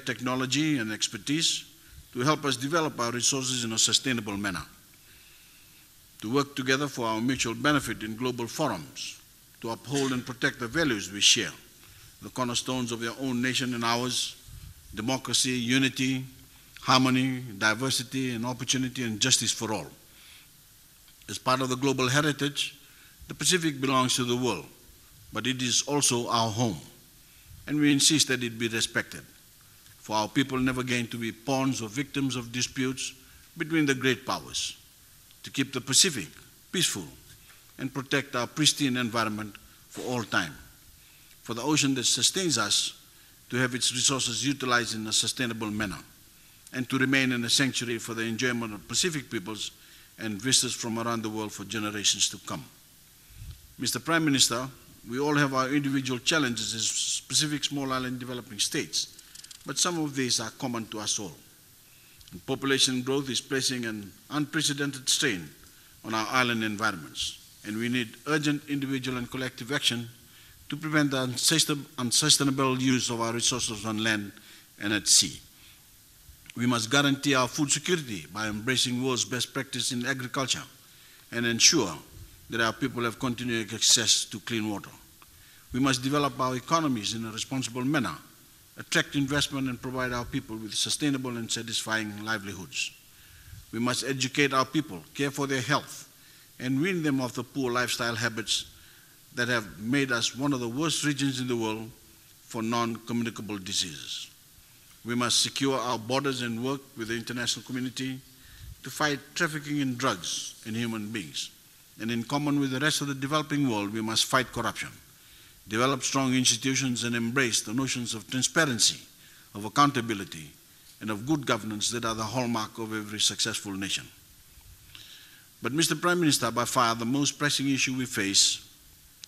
technology and expertise to help us develop our resources in a sustainable manner, to work together for our mutual benefit in global forums, to uphold and protect the values we share, the cornerstones of your own nation and ours: democracy, unity, harmony, diversity, and opportunity, and justice for all. As part of the global heritage, the Pacific belongs to the world, but it is also our home, and we insist that it be respected. For our people never gain to be pawns or victims of disputes between the great powers, to keep the Pacific peaceful and protect our pristine environment for all time, for the ocean that sustains us to have its resources utilized in a sustainable manner, and to remain in a sanctuary for the enjoyment of Pacific peoples and visitors from around the world for generations to come. Mr. Prime Minister, we all have our individual challenges as Pacific small island developing states, but some of these are common to us all. And population growth is placing an unprecedented strain on our island environments, and we need urgent individual and collective action to prevent the unsustainable use of our resources on land and at sea. We must guarantee our food security by embracing world's best practice in agriculture and ensure that our people have continuing access to clean water. We must develop our economies in a responsible manner, attract investment, and provide our people with sustainable and satisfying livelihoods. We must educate our people, care for their health, and wean them off the poor lifestyle habits that have made us one of the worst regions in the world for non-communicable diseases. We must secure our borders and work with the international community to fight trafficking in drugs and human beings. And in common with the rest of the developing world, we must fight corruption, develop strong institutions, and embrace the notions of transparency, of accountability, and of good governance that are the hallmark of every successful nation. But Mr. Prime Minister, by far the most pressing issue we face,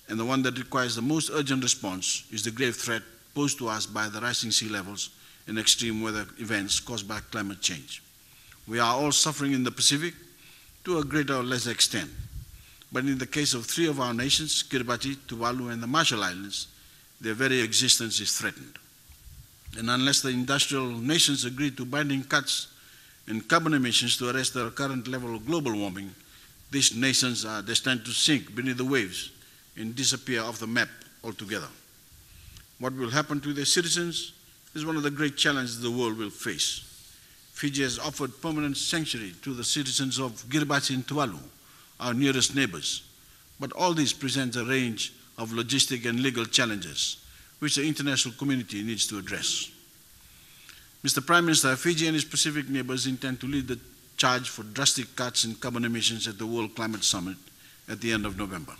and the one that requires the most urgent response, is the grave threat posed to us by the rising sea levels and extreme weather events caused by climate change. We are all suffering in the Pacific to a greater or lesser extent. But in the case of three of our nations, Kiribati, Tuvalu, and the Marshall Islands, their very existence is threatened. And unless the industrial nations agree to binding cuts in carbon emissions to arrest the current level of global warming, these nations are destined to sink beneath the waves and disappear off the map altogether. What will happen to their citizens is one of the great challenges the world will face. Fiji has offered permanent sanctuary to the citizens of Kiribati and Tuvalu, our nearest neighbors. But all this presents a range of logistic and legal challenges which the international community needs to address. Mr. Prime Minister, Fiji and its Pacific neighbors intend to lead the charge for drastic cuts in carbon emissions at the World Climate Summit at the end of November.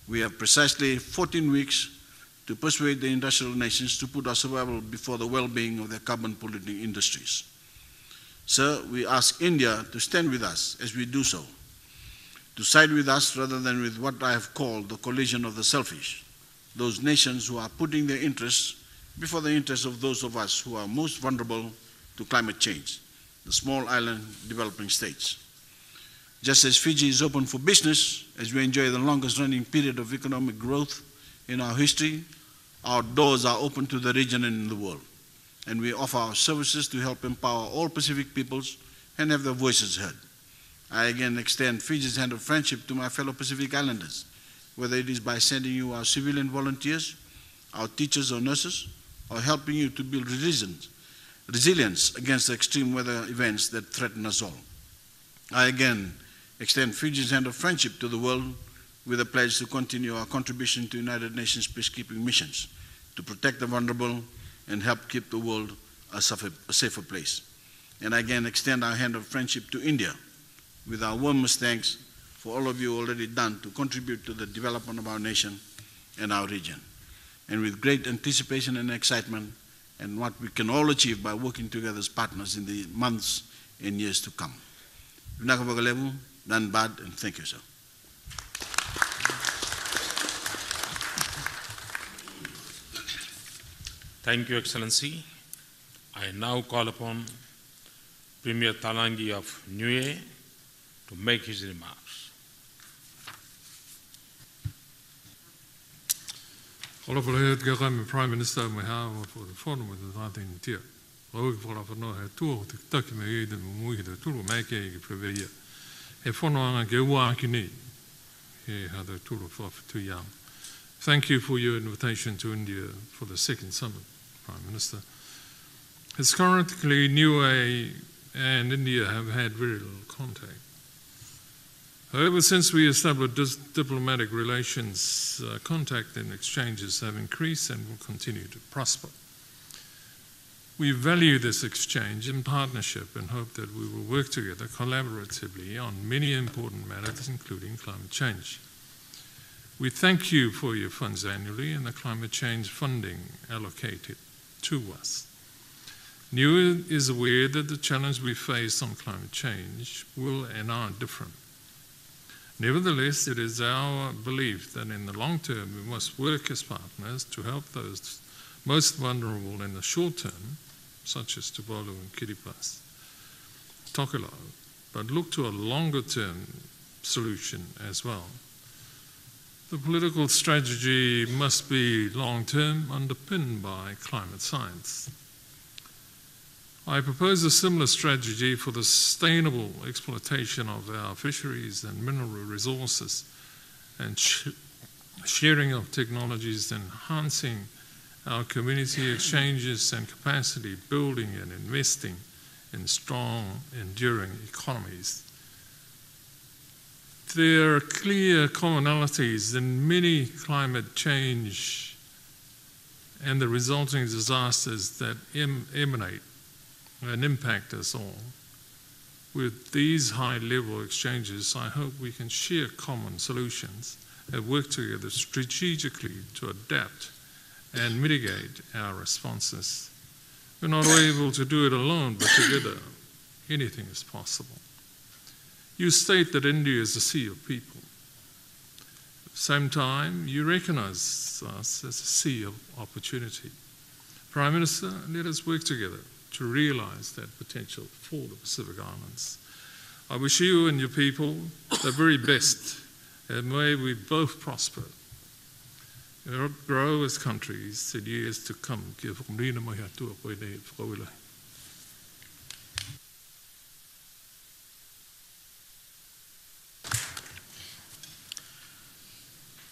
We have precisely 14 weeks to persuade the industrial nations to put our survival before the well-being of their carbon-polluting industries. Sir, we ask India to stand with us as we do so, to side with us rather than with what I have called the coalition of the selfish, those nations who are putting their interests before the interests of those of us who are most vulnerable to climate change, the small island developing states. Just as Fiji is open for business, as we enjoy the longest running period of economic growth in our history, our doors are open to the region and the world, and we offer our services to help empower all Pacific peoples and have their voices heard. I again extend Fiji's hand of friendship to my fellow Pacific Islanders, whether it is by sending you our civilian volunteers, our teachers or nurses, or helping you to build resilience against the extreme weather events that threaten us all. I again extend Fiji's hand of friendship to the world with a pledge to continue our contribution to United Nations peacekeeping missions, to protect the vulnerable and help keep the world a safer place. And I again extend our hand of friendship to India, with our warmest thanks for all of you already done to contribute to the development of our nation and our region. And with great anticipation and excitement, and what we can all achieve by working together as partners in the months and years to come. Dan Bad, and thank you, sir. Thank you, Excellency. I now call upon Premier Talangi of Niue to make his remarks. Honorable Head Government Prime Minister Mahama for the forum with the Northern Tier. o ke whara whanau he tua te taki me i te mui he te turu me ke i ke preveria. He whanoanga ke ua aki nei, he hata turu whawhitu iang. Thank you for your invitation to India for the second summit, Prime Minister. Historically, Niue and India have had very little contact. However, since we established diplomatic relations, contact and exchanges have increased and will continue to prosper. We value this exchange and partnership and hope that we will work together collaboratively on many important matters, including climate change. We thank you for your funds annually and the climate change funding allocated to us. Niue is aware that the challenge we face on climate change will and are different. Nevertheless, it is our belief that in the long term we must work as partners to help those most vulnerable in the short term, such as Tuvalu and Kiribati, Tokelau, but look to a longer term solution as well. The political strategy must be long term, underpinned by climate science. I propose a similar strategy for the sustainable exploitation of our fisheries and mineral resources and sharing of technologies, enhancing our community exchanges and capacity building and investing in strong, enduring economies. There are clear commonalities in many climate change and the resulting disasters that emanate and impact us all. With these high-level exchanges, I hope we can share common solutions and work together strategically to adapt and mitigate our responses. We're not able to do it alone, but together, anything is possible. You state that India is a sea of people. At the same time, you recognize us as a sea of opportunity. Prime Minister, let us work together to realise that potential for the Pacific Islands. I wish you and your people the very best, and may we both prosper, grow as countries in years to come.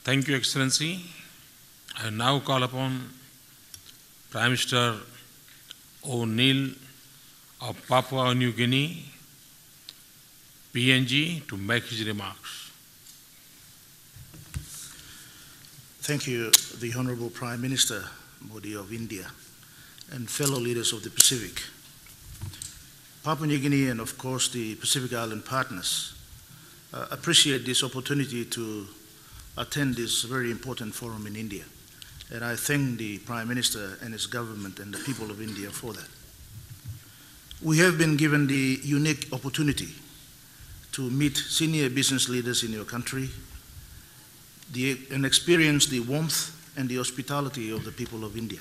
Thank you, Excellency. I now call upon Prime Minister O'Neill of Papua New Guinea, PNG, to make his remarks. Thank you, the Honourable Prime Minister Modi of India and fellow leaders of the Pacific. Papua New Guinea and, of course, the Pacific Island partners appreciate this opportunity to attend this very important forum in India. And I thank the Prime Minister and his government and the people of India for that. We have been given the unique opportunity to meet senior business leaders in your country and experience the warmth and the hospitality of the people of India.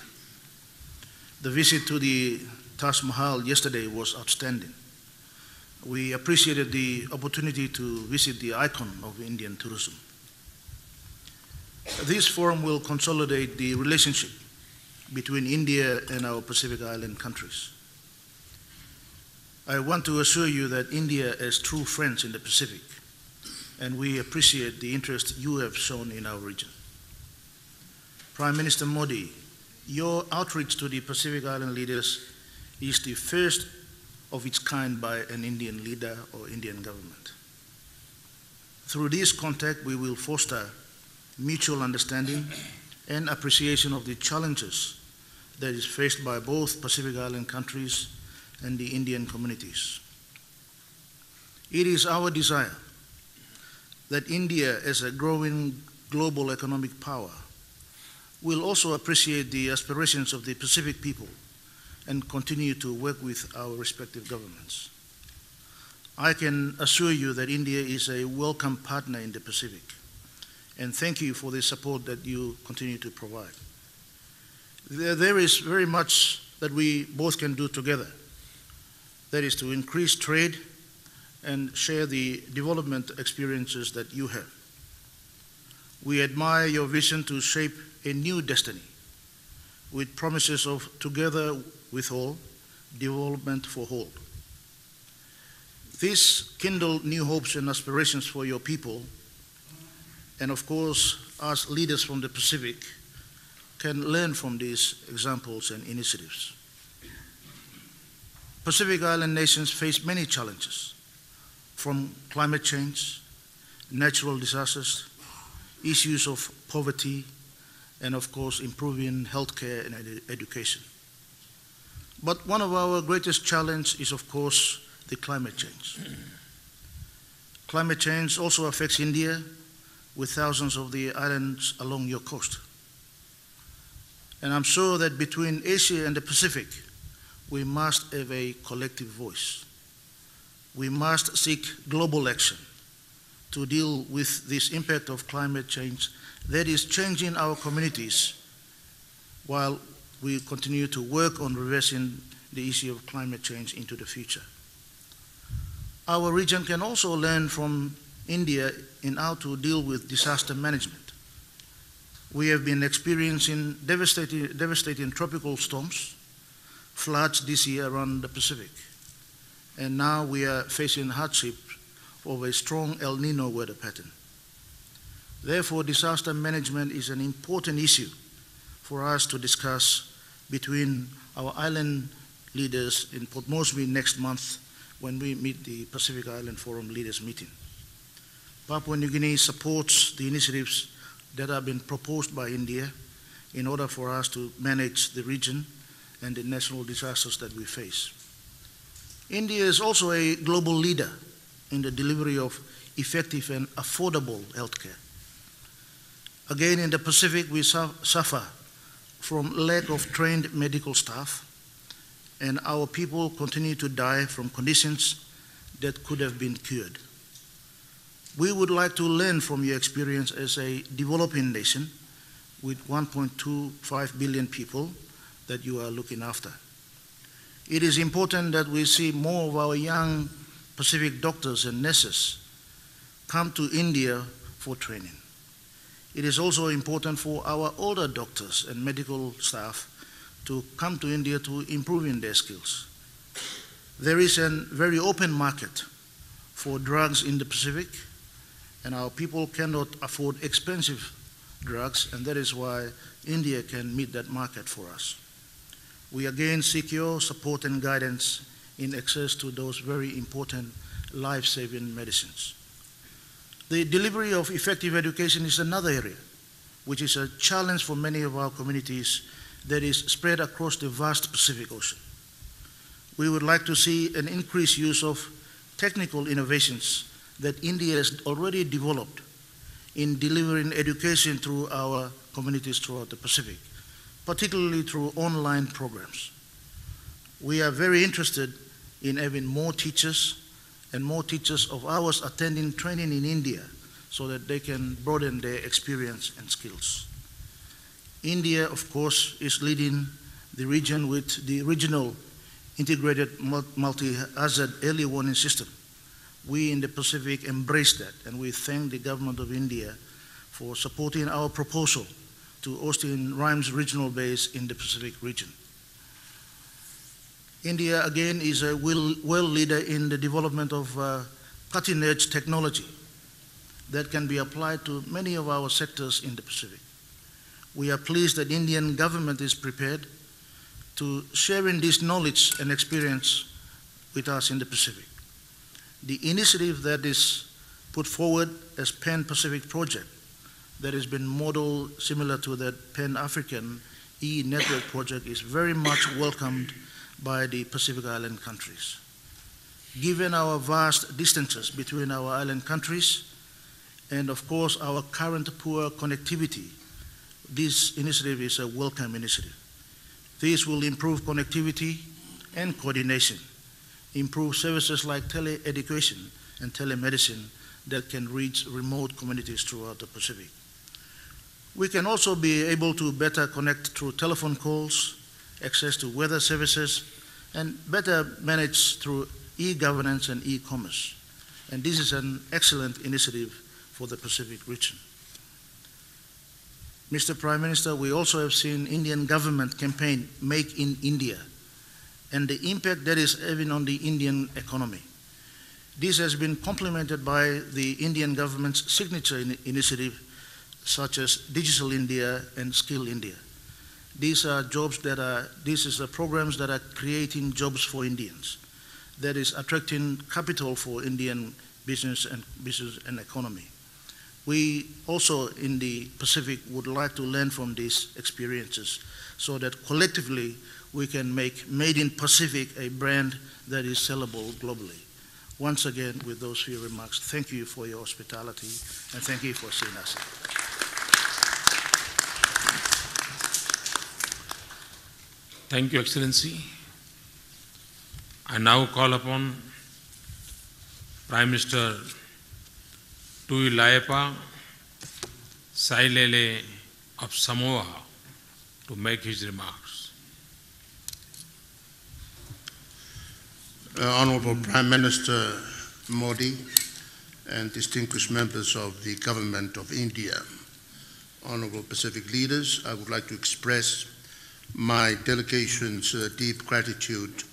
The visit to the Taj Mahal yesterday was outstanding. We appreciated the opportunity to visit the icon of Indian tourism. This forum will consolidate the relationship between India and our Pacific Island countries. I want to assure you that India is true friends in the Pacific, and we appreciate the interest you have shown in our region. Prime Minister Modi, your outreach to the Pacific Island leaders is the first of its kind by an Indian leader or Indian government. Through this contact, we will foster mutual understanding and appreciation of the challenges that is faced by both Pacific Island countries and the Indian communities. It is our desire that India, as a growing global economic power, will also appreciate the aspirations of the Pacific people and continue to work with our respective governments. I can assure you that India is a welcome partner in the Pacific, and thank you for the support that you continue to provide. There is very much that we both can do together. That is to increase trade and share the development experiences that you have. We admire your vision to shape a new destiny with promises of together with all, development for all. This kindled new hopes and aspirations for your people, and of course, us leaders from the Pacific can learn from these examples and initiatives. Pacific Island nations face many challenges, from climate change, natural disasters, issues of poverty, and of course, improving healthcare and education. But one of our greatest challenges is, of course, the climate change. Climate change also affects India, with thousands of the islands along your coast. And I'm sure that between Asia and the Pacific, we must have a collective voice. We must seek global action to deal with this impact of climate change that is changing our communities while we continue to work on reversing the issue of climate change into the future. Our region can also learn from India in how to deal with disaster management. We have been experiencing devastating tropical storms, floods this year around the Pacific, and now we are facing hardship of a strong El Nino weather pattern. Therefore, disaster management is an important issue for us to discuss between our island leaders in Port Moresby next month when we meet the Pacific Island Forum Leaders Meeting. Papua New Guinea supports the initiatives that have been proposed by India in order for us to manage the region and the natural disasters that we face. India is also a global leader in the delivery of effective and affordable healthcare. Again, in the Pacific, we suffer from lack of trained medical staff, and our people continue to die from conditions that could have been cured. We would like to learn from your experience as a developing nation with 1.25 billion people that you are looking after. It is important that we see more of our young Pacific doctors and nurses come to India for training. It is also important for our older doctors and medical staff to come to India to improve in their skills. There is a very open market for drugs in the Pacific, and our people cannot afford expensive drugs, and that is why India can meet that market for us. We again seek your support and guidance in access to those very important life-saving medicines. The delivery of effective education is another area, which is a challenge for many of our communities that is spread across the vast Pacific Ocean. We would like to see an increased use of technical innovations that India has already developed in delivering education through our communities throughout the Pacific, particularly through online programs. We are very interested in having more teachers and more teachers of ours attending training in India so that they can broaden their experience and skills. India, of course, is leading the region with the regional integrated multi-hazard early warning system. We in the Pacific embrace that, and we thank the government of India for supporting our proposal to Austin Rhymes regional base in the Pacific region. India, again, is a world leader in the development of cutting-edge technology that can be applied to many of our sectors in the Pacific. We are pleased that the Indian government is prepared to sharing this knowledge and experience with us in the Pacific. The initiative that is put forward as Pan-Pacific Project that has been modeled similar to that Pan-African E-Network project is very much welcomed by the Pacific Island countries. Given our vast distances between our island countries and of course our current poor connectivity, this initiative is a welcome initiative. This will improve connectivity and coordination, improve services like tele-education and telemedicine that can reach remote communities throughout the Pacific. We can also be able to better connect through telephone calls, access to weather services, and better manage through e-governance and e-commerce. And this is an excellent initiative for the Pacific region. Mr. Prime Minister, we also have seen Indian government campaign Make in India, and the impact that is having on the Indian economy. This has been complemented by the Indian government's signature initiative, such as Digital India and Skill India. These are programs that are creating jobs for Indians, that is attracting capital for Indian business and economy. We also in the Pacific would like to learn from these experiences so that collectively we can make Made in Pacific a brand that is sellable globally. Once again, with those few remarks, thank you for your hospitality and thank you for seeing us. Thank you, Excellency. I now call upon Prime Minister Tuilaipa Sailele of Samoa to make his remarks. Honorable Prime Minister Modi and distinguished members of the Government of India, honorable Pacific leaders, I would like to express my delegation's deep gratitude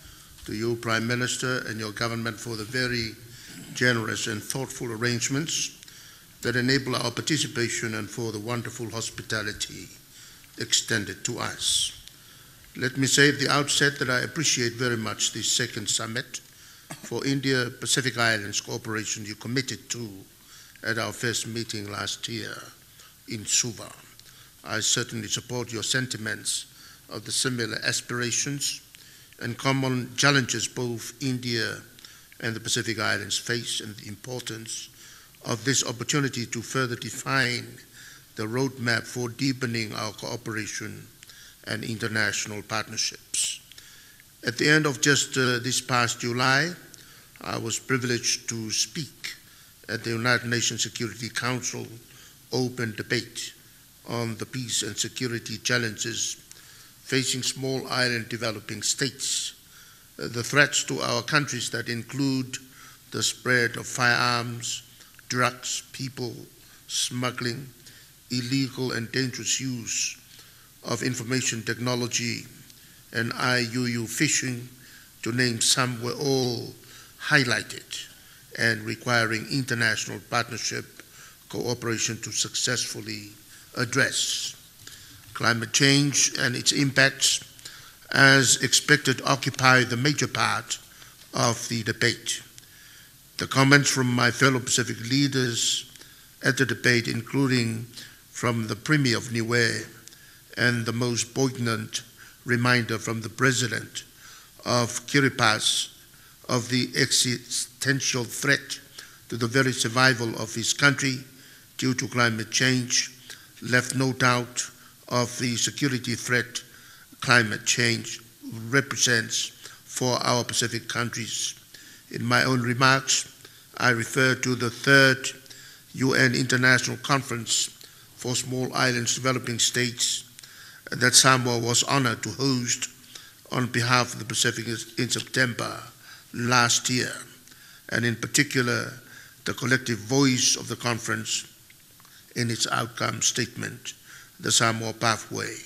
to you, Prime Minister, and your government for the very generous and thoughtful arrangements that enable our participation and for the wonderful hospitality extended to us. Let me say at the outset that I appreciate very much the second summit for India-Pacific Islands cooperation you committed to at our first meeting last year in Suva. I certainly support your sentiments of the similar aspirations and common challenges both India and the Pacific Islands face, and the importance of this opportunity to further define the roadmap for deepening our cooperation and international partnerships. At the end of just this past July, I was privileged to speak at the United Nations Security Council open debate on the peace and security challenges facing small island developing states, the threats to our countries that include the spread of firearms, drugs, people smuggling, illegal and dangerous use of information technology, and IUU fishing, to name some, were all highlighted and requiring international partnership cooperation to successfully address. Climate change and its impacts, as expected, occupy the major part of the debate. The comments from my fellow Pacific leaders at the debate, including from the Premier of Niue and the most poignant reminder from the President of Kiribati of the existential threat to the very survival of his country due to climate change, left no doubt of the security threat climate change represents for our Pacific countries. In my own remarks, I refer to the third UN International Conference for Small Islands Developing States that Samoa was honored to host on behalf of the Pacific in September last year, and in particular, the collective voice of the conference in its outcome statement, the Samoa Pathway,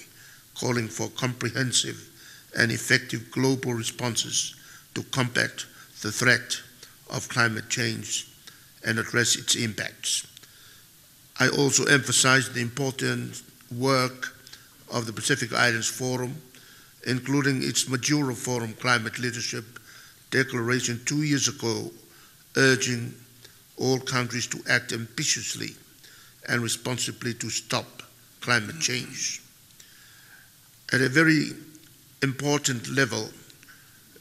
calling for comprehensive and effective global responses to combat the threat of climate change and address its impacts. I also emphasized the important work of the Pacific Islands Forum, including its Majuro Forum Climate Leadership Declaration 2 years ago, urging all countries to act ambitiously and responsibly to stop climate change. At a very important level,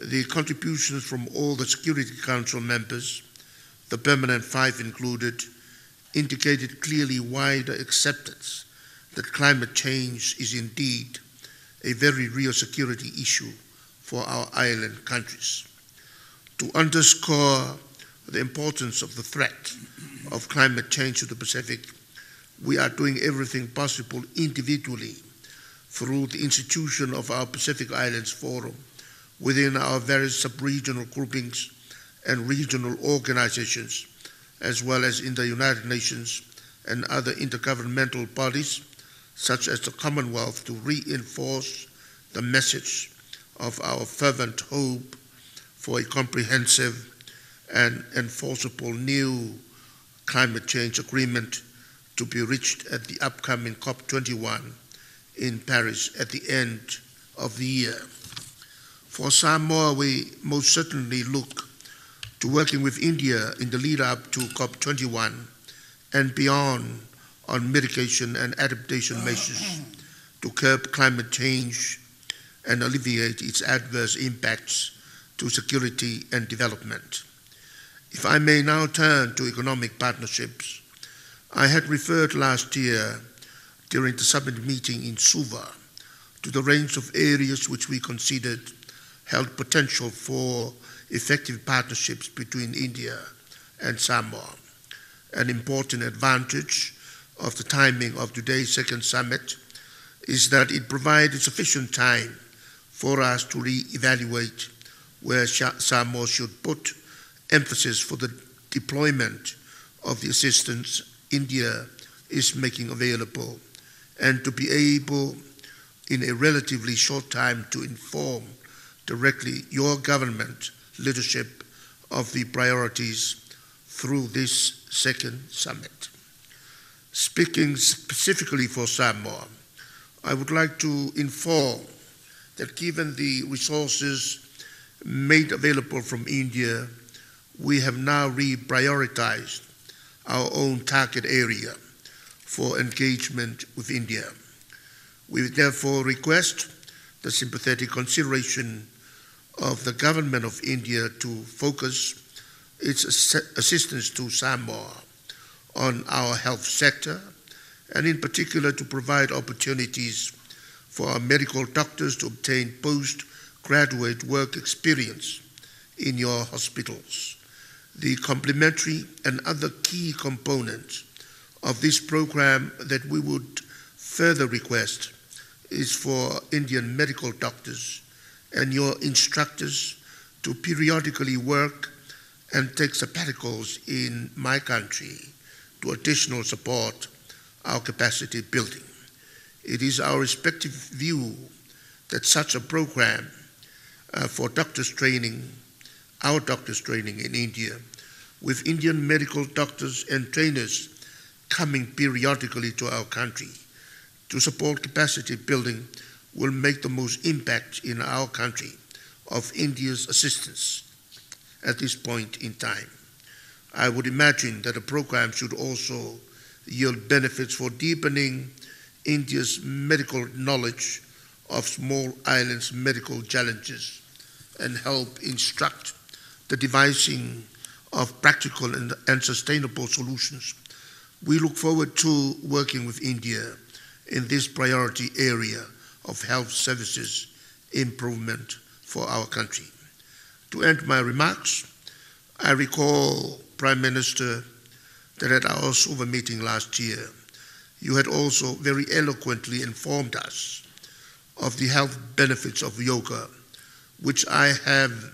the contributions from all the Security Council members, the Permanent Five included, indicated clearly wider acceptance that climate change is indeed a very real security issue for our island countries. To underscore the importance of the threat of climate change to the Pacific, we are doing everything possible individually through the institution of our Pacific Islands Forum within our various sub-regional groupings and regional organizations, as well as in the United Nations and other intergovernmental bodies, such as the Commonwealth, to reinforce the message of our fervent hope for a comprehensive and enforceable new climate change agreement to be reached at the upcoming COP21 in Paris at the end of the year. For Samoa, we most certainly look to working with India in the lead up to COP21 and beyond on mitigation and adaptation measures to curb climate change and alleviate its adverse impacts to security and development. If I may now turn to economic partnerships, I had referred last year during the summit meeting in Suva to the range of areas which we considered held potential for effective partnerships between India and Samoa. An important advantage of the timing of today's second summit is that it provided sufficient time for us to re-evaluate where Samoa should put emphasis for the deployment of the assistance India is making available, and to be able in a relatively short time to inform directly your government leadership of the priorities through this second summit. Speaking specifically for Samoa, I would like to inform that given the resources made available from India, we have now reprioritized our own target area for engagement with India. We therefore request the sympathetic consideration of the government of India to focus its assistance to Samoa on our health sector, and in particular to provide opportunities for our medical doctors to obtain postgraduate work experience in your hospitals. The complementary and other key components of this program that we would further request is for Indian medical doctors and your instructors to periodically work and take sabbaticals in my country to additional support our capacity building. It is our respective view that such a program for doctors training, our doctors training in India, with Indian medical doctors and trainers coming periodically to our country to support capacity building will make the most impact in our country of India's assistance at this point in time. I would imagine that a program should also yield benefits for deepening India's medical knowledge of small islands' medical challenges and help instruct the devising of practical and sustainable solutions. We look forward to working with India in this priority area of health services improvement for our country. To end my remarks, I recall, Prime Minister, that at our Suva meeting last year, you had also very eloquently informed us of the health benefits of yoga, which I have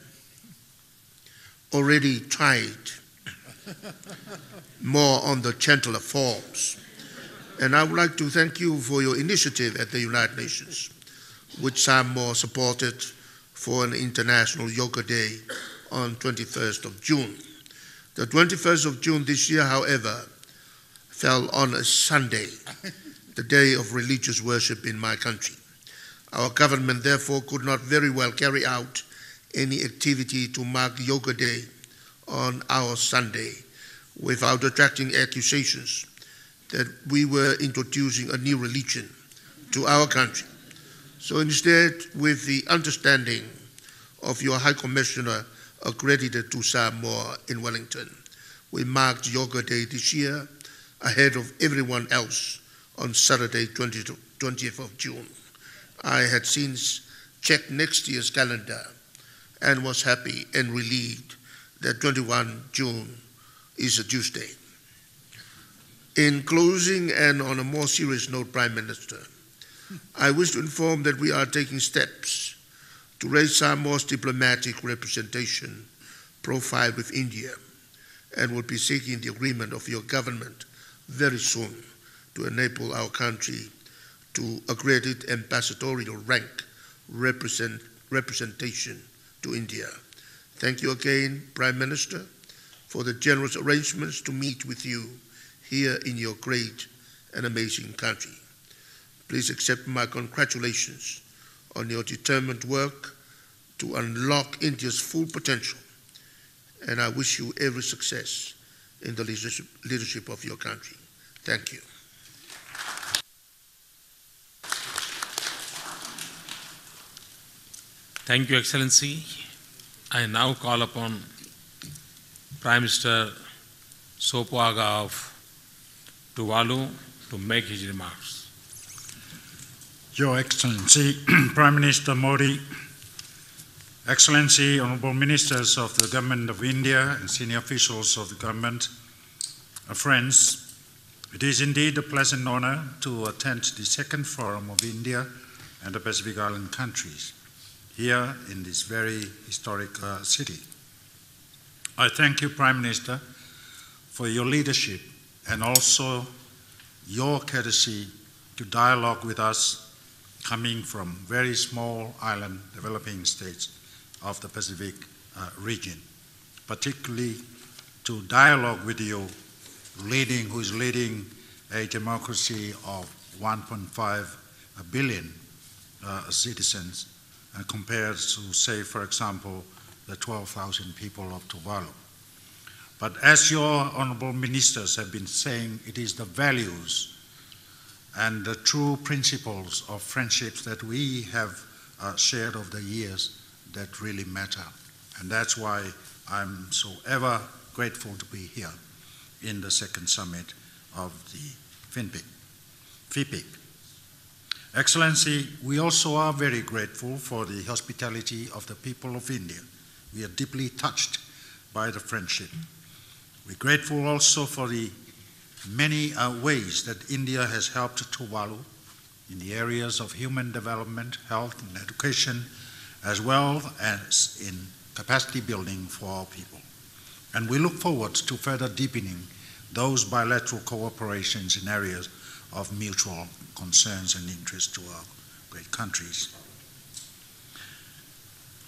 already tried more on the gentler forms. And I would like to thank you for your initiative at the United Nations, which Samoa supported for an International Yoga Day on 21st of June. The 21st of June this year, however, fell on a Sunday, the day of religious worship in my country. Our government therefore could not very well carry out any activity to mark Yoga Day on our Sunday without attracting accusations that we were introducing a new religion to our country. So instead, with the understanding of your High Commissioner accredited to Samoa in Wellington, we marked Yoga Day this year ahead of everyone else on Saturday, 20th of June. I had since checked next year's calendar and was happy and relieved that 21 June is a Tuesday. In closing, and on a more serious note, Prime Minister, I wish to inform that we are taking steps to raise Samoa's diplomatic representation profile with India and will be seeking the agreement of your government very soon to enable our country to accredit ambassadorial rank representation representation to India. Thank you again, Prime Minister, for the generous arrangements to meet with you here in your great and amazing country. Please accept my congratulations on your determined work to unlock India's full potential, and I wish you every success in the leadership of your country. Thank you. Thank you, Excellency. I now call upon Prime Minister Sopoaga of Tuvalu to make his remarks. Your Excellency, Prime Minister Modi, Excellency, Honourable Ministers of the Government of India and senior officials of the government, friends, it is indeed a pleasant honour to attend the second Forum of India and the Pacific Island countries here in this very historic city. I thank you, Prime Minister, for your leadership and also your courtesy to dialogue with us coming from very small island developing states of the Pacific region, particularly to dialogue with you, who is leading a democracy of 1.5 billion citizens, compared to, say, for example, the 12,000 people of Tuvalu. But as your honourable ministers have been saying, it is the values and the true principles of friendships that we have shared over the years that really matter. And that's why I'm so ever grateful to be here in the second summit of the FIPIC. Excellency, we also are very grateful for the hospitality of the people of India. We are deeply touched by the friendship. We're grateful also for the many ways that India has helped Tuvalu in the areas of human development, health and education, as well as in capacity building for our people. And we look forward to further deepening those bilateral cooperations in areas of mutual concerns and interest to our great countries.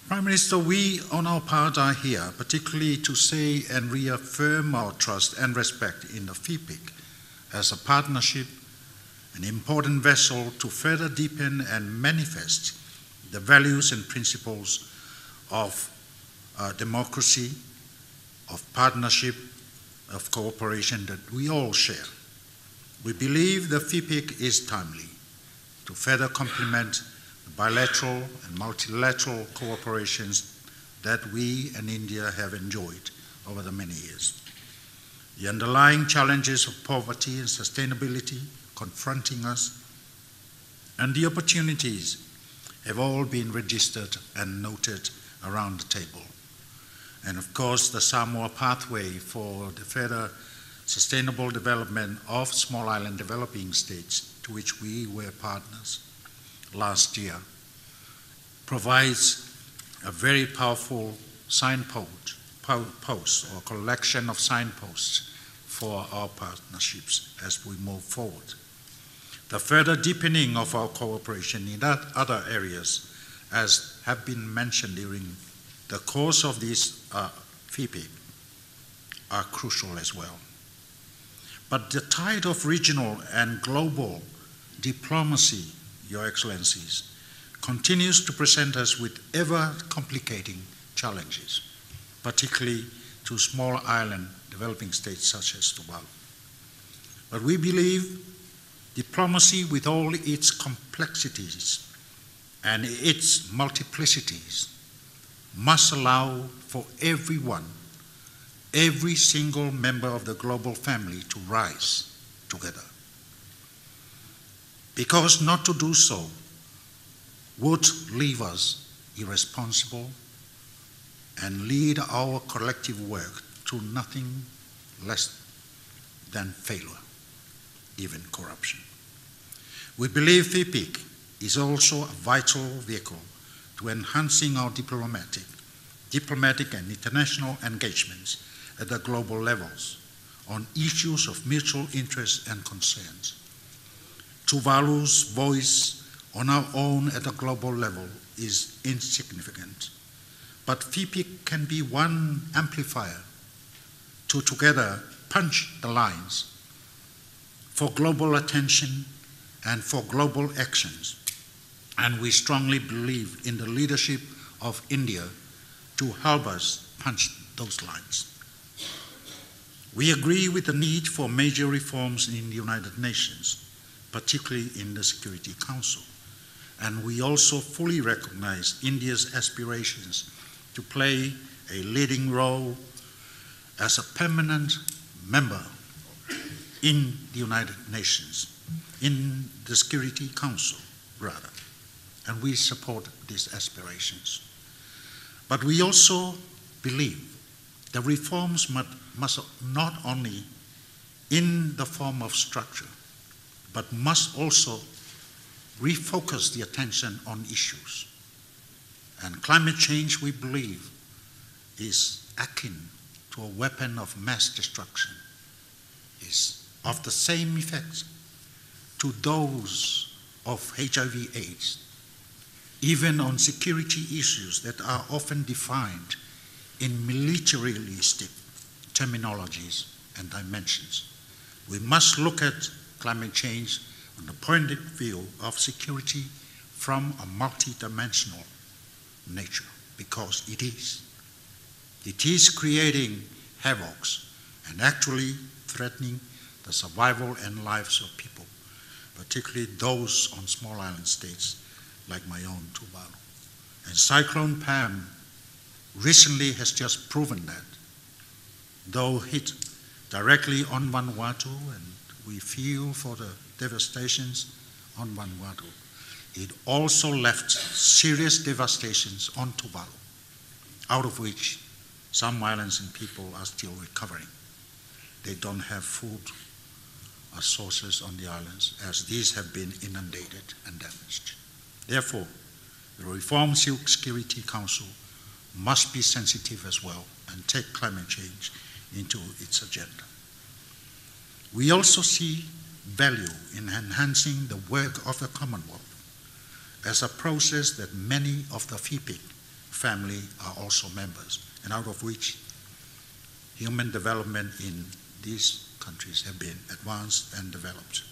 Prime Minister, we on our part are here particularly to say and reaffirm our trust and respect in the FIPIC as a partnership, an important vessel to further deepen and manifest the values and principles of democracy, of partnership, of cooperation that we all share. We believe the FIPIC is timely to further complement the bilateral and multilateral cooperations that we and India have enjoyed over the many years. The underlying challenges of poverty and sustainability confronting us and the opportunities have all been registered and noted around the table. And of course, the Samoa pathway for the further sustainable development of small island developing states, to which we were partners last year, provides a very powerful signpost or collection of signposts for our partnerships as we move forward. The further deepening of our cooperation in other areas, as have been mentioned during the course of this FIPIC, are crucial as well. But the tide of regional and global diplomacy, Your Excellencies, continues to present us with ever-complicating challenges, particularly to small island developing states such as Tuvalu. But we believe diplomacy, with all its complexities and its multiplicities, must allow for everyone, every single member of the global family to rise together. Because not to do so would leave us irresponsible and lead our collective work to nothing less than failure, even corruption. We believe FIPIC is also a vital vehicle to enhancing our diplomatic and international engagements at the global levels on issues of mutual interest and concerns. Tuvalu's voice on our own at the global level is insignificant, but FIPIC can be one amplifier to together punch the lines for global attention and for global actions. And we strongly believe in the leadership of India to help us punch those lines. We agree with the need for major reforms in the United Nations, particularly in the Security Council. And we also fully recognize India's aspirations to play a leading role as a permanent member in the United Nations, in the Security Council, rather. And we support these aspirations. But we also believe the reforms must not only in the form of structure, but must also refocus the attention on issues. And climate change, we believe, is akin to a weapon of mass destruction, is of the same effects to those of HIV/AIDS, even on security issues that are often defined in militaristic terminologies and dimensions. We must look at climate change from the point of view of security from a multidimensional nature, because it is. It is creating havocs and actually threatening the survival and lives of people, particularly those on small island states like my own Tuvalu. And Cyclone Pam recently has just proven that, though hit directly on Vanuatu, and we feel for the devastations on Vanuatu, it also left serious devastations on Tuvalu, out of which some islands and people are still recovering. They don't have food sources on the islands, as these have been inundated and damaged. Therefore, the Reform Security Council must be sensitive as well and take climate change into its agenda. We also see value in enhancing the work of the Commonwealth as a process that many of the FIPIC family are also members, and out of which human development in these countries have been advanced and developed.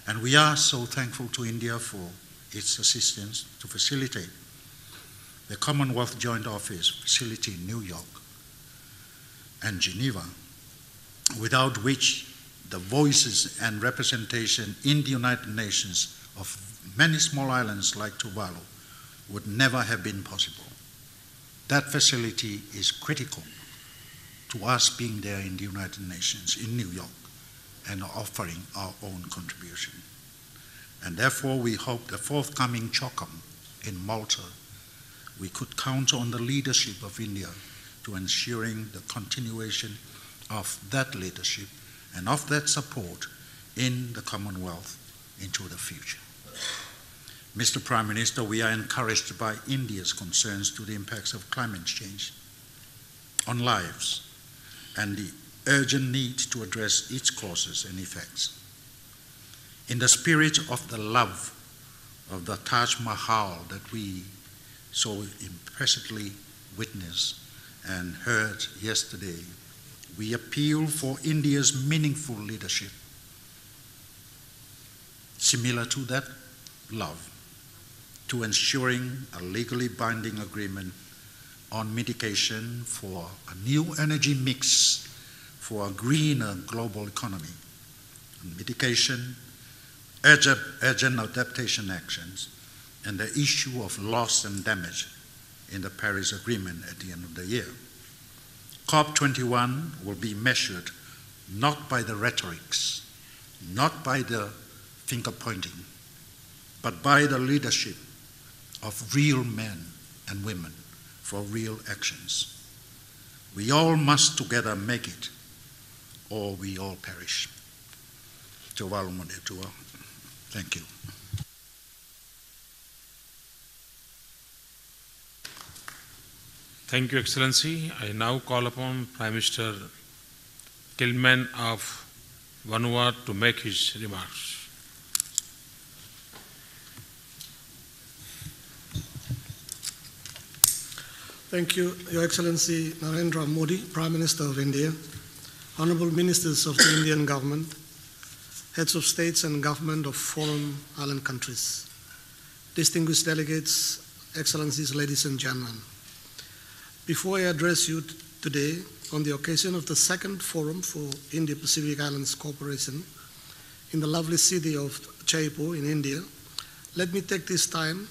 And we are so thankful to India for its assistance to facilitate the Commonwealth Joint Office facility in New York and Geneva, without which the voices and representation in the United Nations of many small islands like Tuvalu would never have been possible. That facility is critical to us being there in the United Nations in New York and offering our own contribution. And therefore, we hope the forthcoming CHOCOM in Malta, we could count on the leadership of India to ensuring the continuation of that leadership and of that support in the Commonwealth into the future. Mr. Prime Minister, we are encouraged by India's concerns to the impacts of climate change on lives and the urgent need to address its causes and effects. In the spirit of the love of the Taj Mahal that we so impressively witnessed and heard yesterday, we appeal for India's meaningful leadership, similar to that love, to ensuring a legally binding agreement on mitigation for a new energy mix for a greener global economy, mitigation, urgent adaptation actions, and the issue of loss and damage in the Paris Agreement at the end of the year. COP21 will be measured not by the rhetorics, not by the finger pointing, but by the leadership of real men and women for real actions. We all must together make it, or we all perish. Thank you. Thank you, Excellency. I now call upon Prime Minister Gilman of Vanuatu to make his remarks. Thank you, Your Excellency Narendra Modi, Prime Minister of India, Honorable Ministers of the Indian Government, Heads of States and Government of foreign island countries, distinguished delegates, Excellencies, ladies and gentlemen. Before I address you today on the occasion of the second Forum for Indo-Pacific Islands Cooperation in the lovely city of Jaipur in India, let me take this time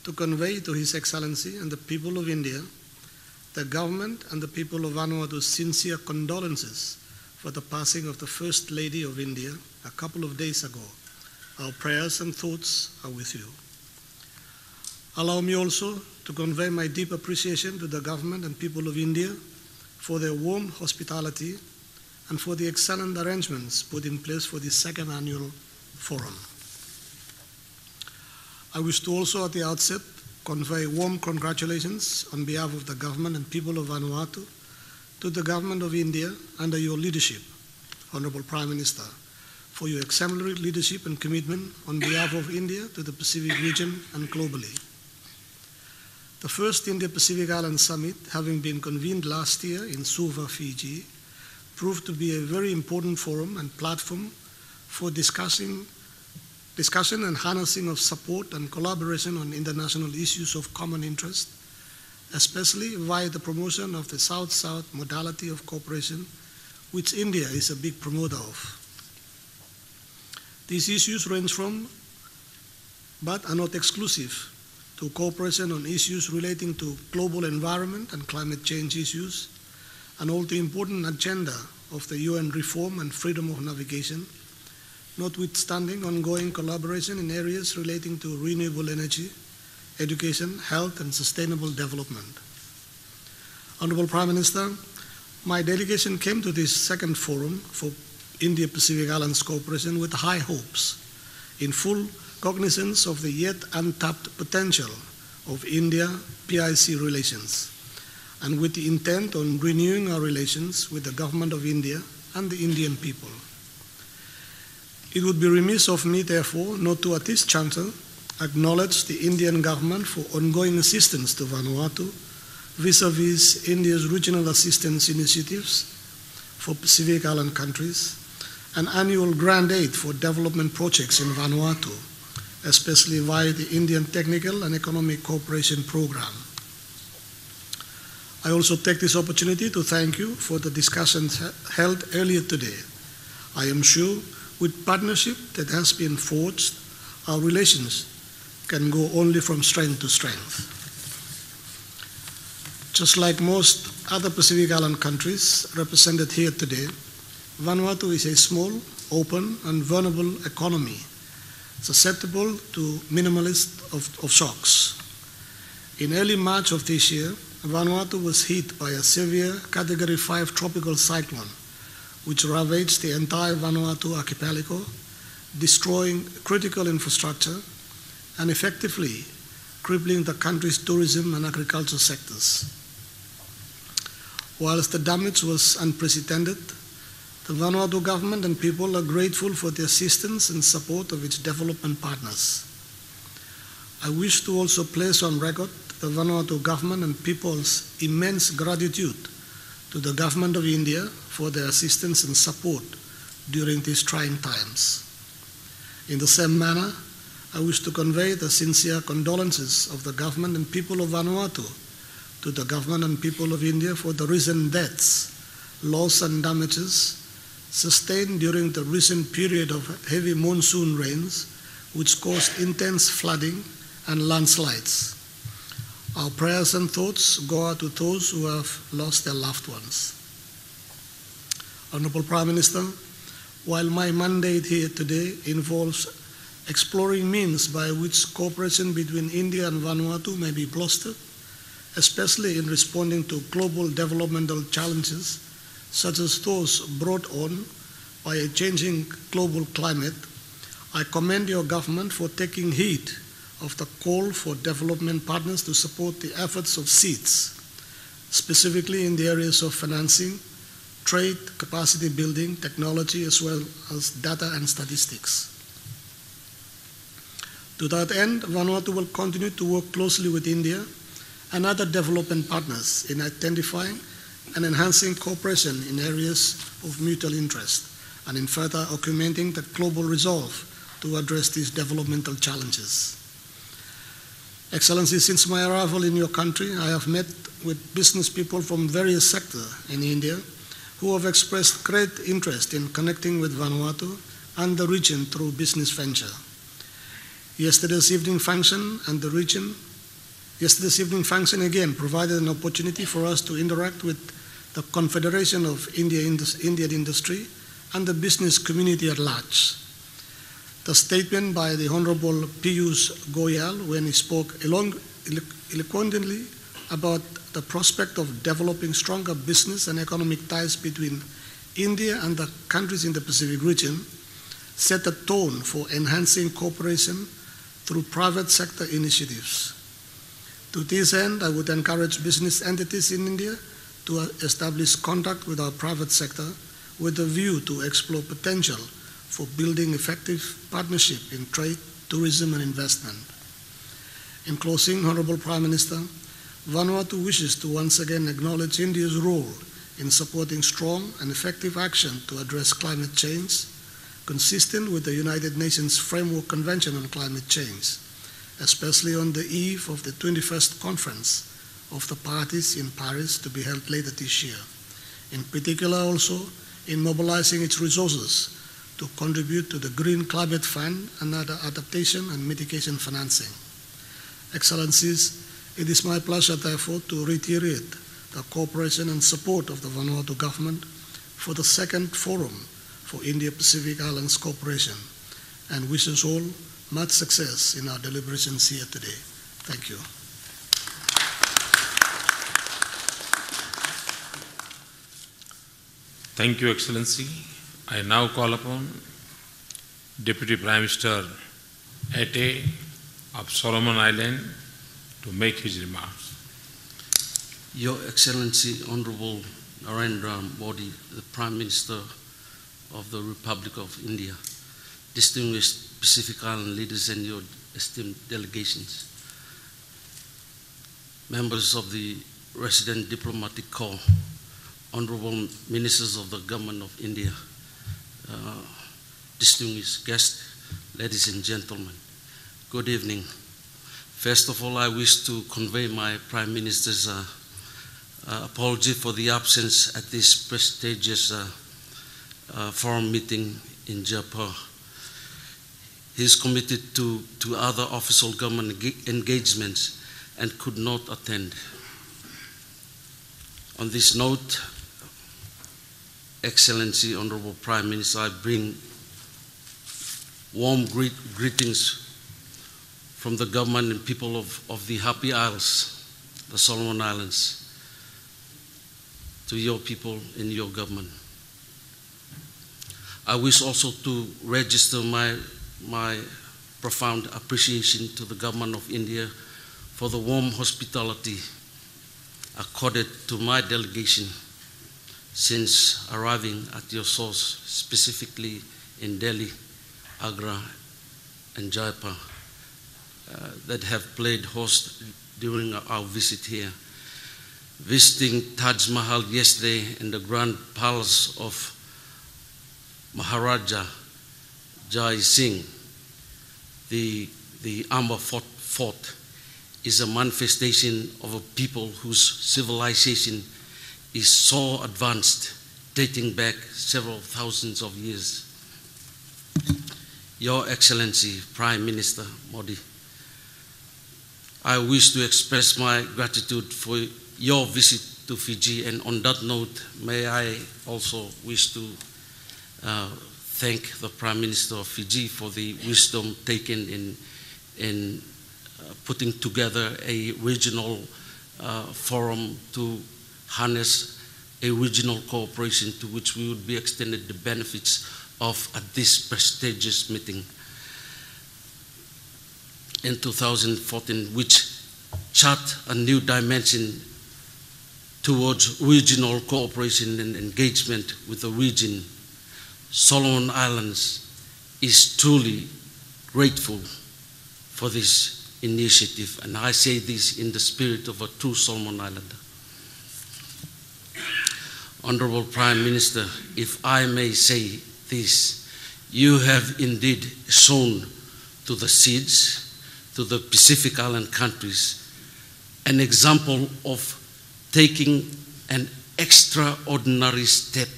to convey to His Excellency and the people of India, the government and the people of Vanuatu's sincere condolences for the passing of the First Lady of India a couple of days ago. Our prayers and thoughts are with you. Allow me also to convey my deep appreciation to the government and people of India for their warm hospitality and for the excellent arrangements put in place for the second annual forum. I wish to also at the outset convey warm congratulations on behalf of the government and people of Vanuatu to the government of India under your leadership, Honorable Prime Minister, for your exemplary leadership and commitment on behalf of India to the Pacific region and globally. The first Indo-Pacific Island Summit, having been convened last year in Suva, Fiji, proved to be a very important forum and platform for discussion and harnessing of support and collaboration on international issues of common interest, especially via the promotion of the South-South modality of cooperation, which India is a big promoter of. These issues range from, but are not exclusive, to cooperation on issues relating to global environment and climate change issues, and all the important agenda of the UN reform and freedom of navigation, notwithstanding ongoing collaboration in areas relating to renewable energy, education, health, and sustainable development. Honorable Prime Minister, my delegation came to this second forum for Indo-Pacific Islands Cooperation with high hopes, in full cognizance of the yet untapped potential of India-PIC relations, and with the intent on renewing our relations with the government of India and the Indian people. It would be remiss of me, therefore, not to at this juncture acknowledge the Indian government for ongoing assistance to Vanuatu vis-à-vis India's regional assistance initiatives for Pacific Island countries and annual grant aid for development projects in Vanuatu, especially via the Indian Technical and Economic Cooperation Program. I also take this opportunity to thank you for the discussions held earlier today. I am sure with partnership that has been forged, our relations can go only from strength to strength. Just like most other Pacific Island countries represented here today, Vanuatu is a small, open, and vulnerable economy, susceptible to minimalist of shocks. In early March of this year, Vanuatu was hit by a severe Category 5 tropical cyclone, which ravaged the entire Vanuatu archipelago, destroying critical infrastructure and effectively crippling the country's tourism and agriculture sectors. Whilst the damage was unprecedented, the Vanuatu government and people are grateful for the assistance and support of its development partners. I wish to also place on record the Vanuatu government and people's immense gratitude to the government of India for their assistance and support during these trying times. In the same manner, I wish to convey the sincere condolences of the government and people of Vanuatu to the government and people of India for the recent deaths, loss and damages sustained during the recent period of heavy monsoon rains, which caused intense flooding and landslides. Our prayers and thoughts go out to those who have lost their loved ones. Honorable Prime Minister, while my mandate here today involves exploring means by which cooperation between India and Vanuatu may be bolstered, especially in responding to global developmental challenges such as those brought on by a changing global climate, I commend your government for taking heed of the call for development partners to support the efforts of SEEDS, specifically in the areas of financing, trade, capacity building, technology, as well as data and statistics. To that end, Vanuatu will continue to work closely with India and other development partners in identifying and enhancing cooperation in areas of mutual interest, and in further augmenting the global resolve to address these developmental challenges. Excellency, since my arrival in your country, I have met with business people from various sectors in India who have expressed great interest in connecting with Vanuatu and the region through business venture. Yesterday's evening function again provided an opportunity for us to interact with the Confederation of Indian Industry and the business community at large. The statement by the Honorable Piyush Goyal, when he spoke eloquently about the prospect of developing stronger business and economic ties between India and the countries in the Pacific region, set a tone for enhancing cooperation through private sector initiatives. To this end, I would encourage business entities in India to establish contact with our private sector with a view to explore potential for building effective partnership in trade, tourism, and investment. In closing, Honorable Prime Minister, Vanuatu wishes to once again acknowledge India's role in supporting strong and effective action to address climate change, consistent with the United Nations Framework Convention on Climate Change, especially on the eve of the 21st Conference of the Parties in Paris to be held later this year. In particular also, in mobilizing its resources to contribute to the Green Climate Fund and other adaptation and mitigation financing. Excellencies, it is my pleasure, therefore, to reiterate the cooperation and support of the Vanuatu government for the second forum for India-Pacific Islands cooperation, and wish us all much success in our deliberations here today. Thank you. Thank you, Excellency. I now call upon Deputy Prime Minister Ate of Solomon Island to make his remarks. Your Excellency, Honorable Narendra Modi, the Prime Minister of the Republic of India, distinguished Pacific Island leaders and your esteemed delegations, members of the Resident Diplomatic Corps, Honorable Ministers of the Government of India, distinguished guests, ladies and gentlemen, good evening. First of all, I wish to convey my Prime Minister's apology for the absence at this prestigious forum meeting in Jaipur. He is committed to other official government engagements and could not attend. On this note, Excellency, Honorable Prime Minister, I bring warm greetings from the government and people of the Happy Isles, the Solomon Islands, to your people in your government. I wish also to register my profound appreciation to the government of India for the warm hospitality accorded to my delegation since arriving at your source, specifically in Delhi, Agra, and Jaipur, that have played host during our visit here. Visiting Taj Mahal yesterday in the Grand Palace of Maharaja Jai Singh, the Amber Fort, is a manifestation of a people whose civilization is so advanced, dating back several thousands of years. Your Excellency, Prime Minister Modi, I wish to express my gratitude for your visit to Fiji, and on that note, may I also wish to thank the Prime Minister of Fiji for the wisdom taken in putting together a regional forum to harness a regional cooperation to which we would be extended the benefits of at this prestigious meeting in 2014, which chart a new dimension towards regional cooperation and engagement with the region. Solomon Islands is truly grateful for this initiative, and I say this in the spirit of a true Solomon Islander. Honorable Prime Minister, if I may say this, you have indeed shown to the SEEDs, to the Pacific Island countries, an example of taking an extraordinary step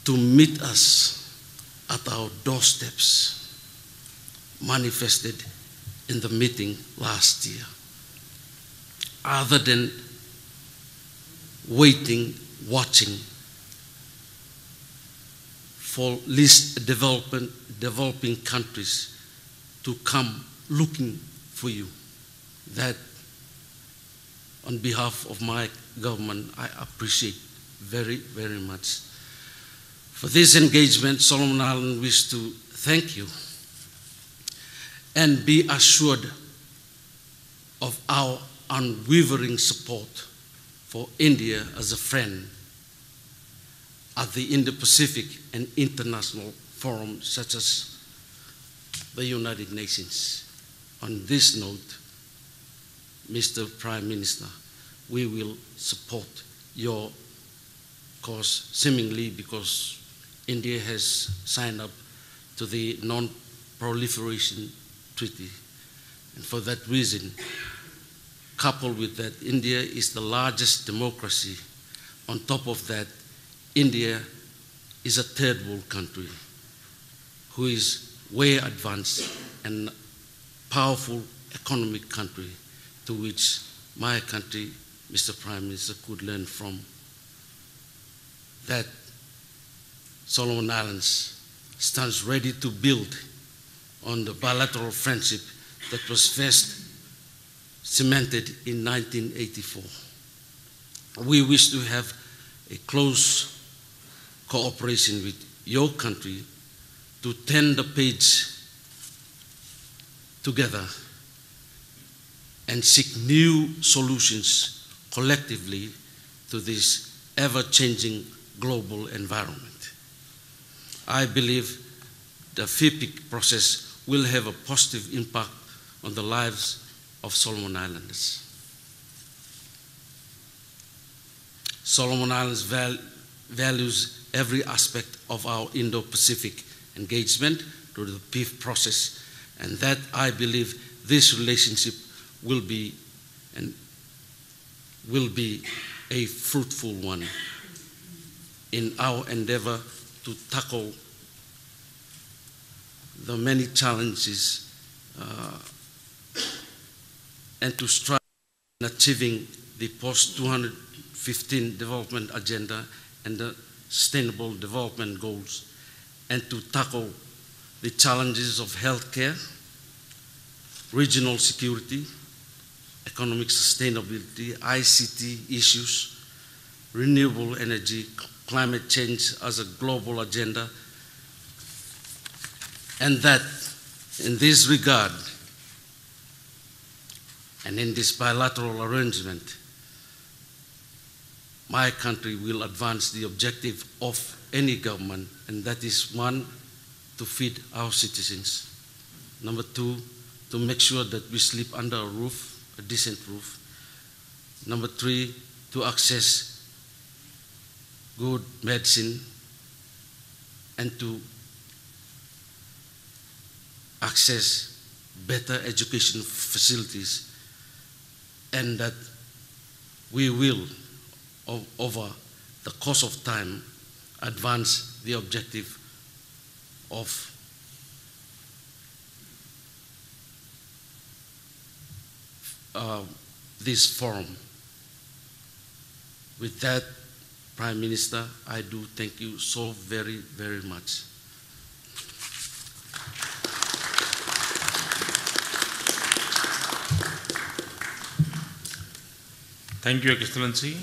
to meet us at our doorsteps, manifested in the meeting last year. Other than waiting, watching for least developing countries to come looking for you, that on behalf of my government, I appreciate very, very much. For this engagement, Solomon Islands wish to thank you and be assured of our unwavering support for India as a friend at the Indo-Pacific and international forums such as the United Nations. On this note, Mr. Prime Minister, we will support your cause, seemingly because India has signed up to the Non-Proliferation Treaty. And for that reason, coupled with that, India is the largest democracy. On top of that, India is a third world country who is way advanced and powerful economic country to which my country, Mr. Prime Minister, could learn from. That Solomon Islands stands ready to build on the bilateral friendship that was first cemented in 1984. We wish to have a close cooperation with your country to turn the page together and seek new solutions collectively to this ever-changing global environment. I believe the FIPIC process will have a positive impact on the lives of Solomon Islanders. Solomon Islands values every aspect of our Indo-Pacific engagement through the PIF process, and that I believe this relationship will be a fruitful one in our endeavor to tackle the many challenges and to strive in achieving the post-2015 development agenda and the sustainable development goals, and to tackle the challenges of healthcare, regional security, economic sustainability, ICT issues, renewable energy, climate change as a global agenda, and that in this regard and in this bilateral arrangement, my country will advance the objective of any government, and that is, one, to feed our citizens. Number two, to make sure that we sleep under a roof, a decent roof. Number three, to access good medicine and to access better education facilities, and that we will, over the course of time, advance the objective of this forum. With that, Prime Minister, I do thank you so very, very much. Thank you, Excellency.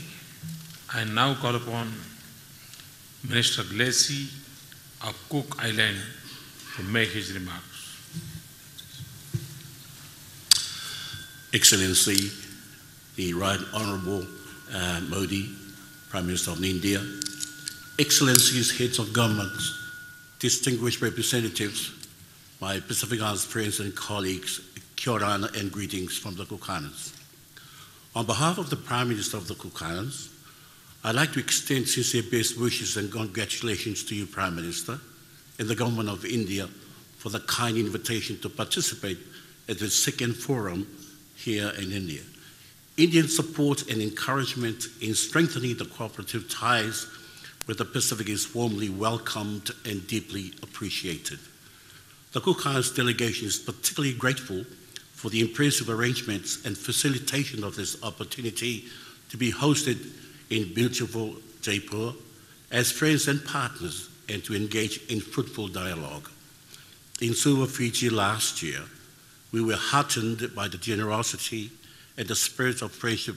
I now call upon Minister Lacey of Cook Island to make his remarks. Excellency, the Right Honourable Modi, Prime Minister of India, Excellencies, Heads of Governments, distinguished representatives my Pacific Islands friends and colleagues, kia ora and greetings from the Cook Islands. On behalf of the Prime Minister of the Cook Islands, I'd like to extend sincere best wishes and congratulations to you, Prime Minister, and the Government of India for the kind invitation to participate at the second forum here in India. Indian support and encouragement in strengthening the cooperative ties with the Pacific is warmly welcomed and deeply appreciated. The Cook Islands delegation is particularly grateful for the impressive arrangements and facilitation of this opportunity to be hosted in beautiful Jaipur as friends and partners and to engage in fruitful dialogue. In Suva, Fiji last year, we were heartened by the generosity and the spirit of friendship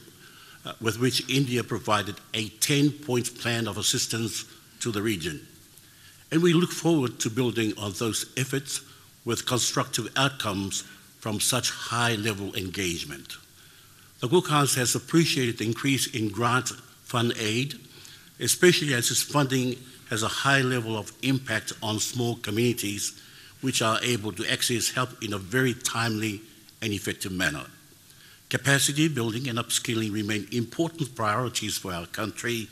with which India provided a 10-point plan of assistance to the region. And we look forward to building on those efforts with constructive outcomes from such high-level engagement. The Cook Islands has appreciated the increase in grant fund aid, especially as its funding has a high level of impact on small communities which are able to access help in a very timely and effective manner. Capacity building and upskilling remain important priorities for our country,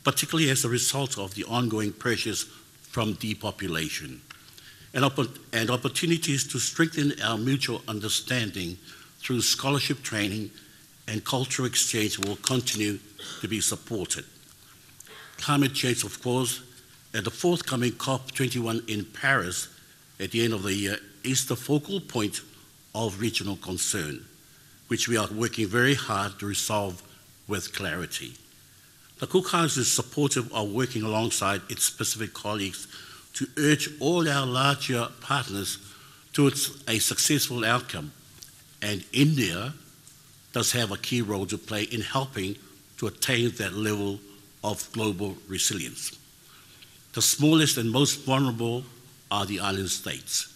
particularly as a result of the ongoing pressures from depopulation. And opportunities to strengthen our mutual understanding through scholarship training and cultural exchange will continue to be supported. Climate change, of course, at the forthcoming COP21 in Paris at the end of the year is the focal point of regional concern, which we are working very hard to resolve with clarity. The Cook Islands is supportive of working alongside its Pacific colleagues to urge all our larger partners towards a successful outcome, and India does have a key role to play in helping to attain that level of global resilience. The smallest and most vulnerable are the island states.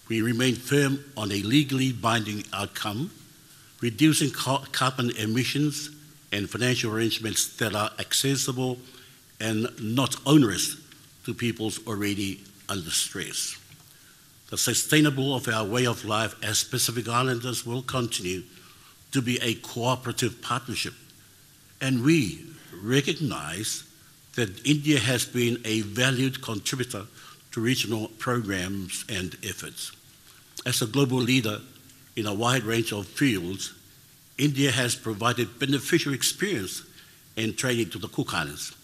We remain firm on a legally binding outcome, reducing carbon emissions and financial arrangements that are accessible and not onerous to peoples already under stress. The sustainable of our way of life as Pacific Islanders will continue to be a cooperative partnership, and we recognize that India has been a valued contributor to regional programs and efforts. As a global leader in a wide range of fields, India has provided beneficial experience and training to the Cook Islands,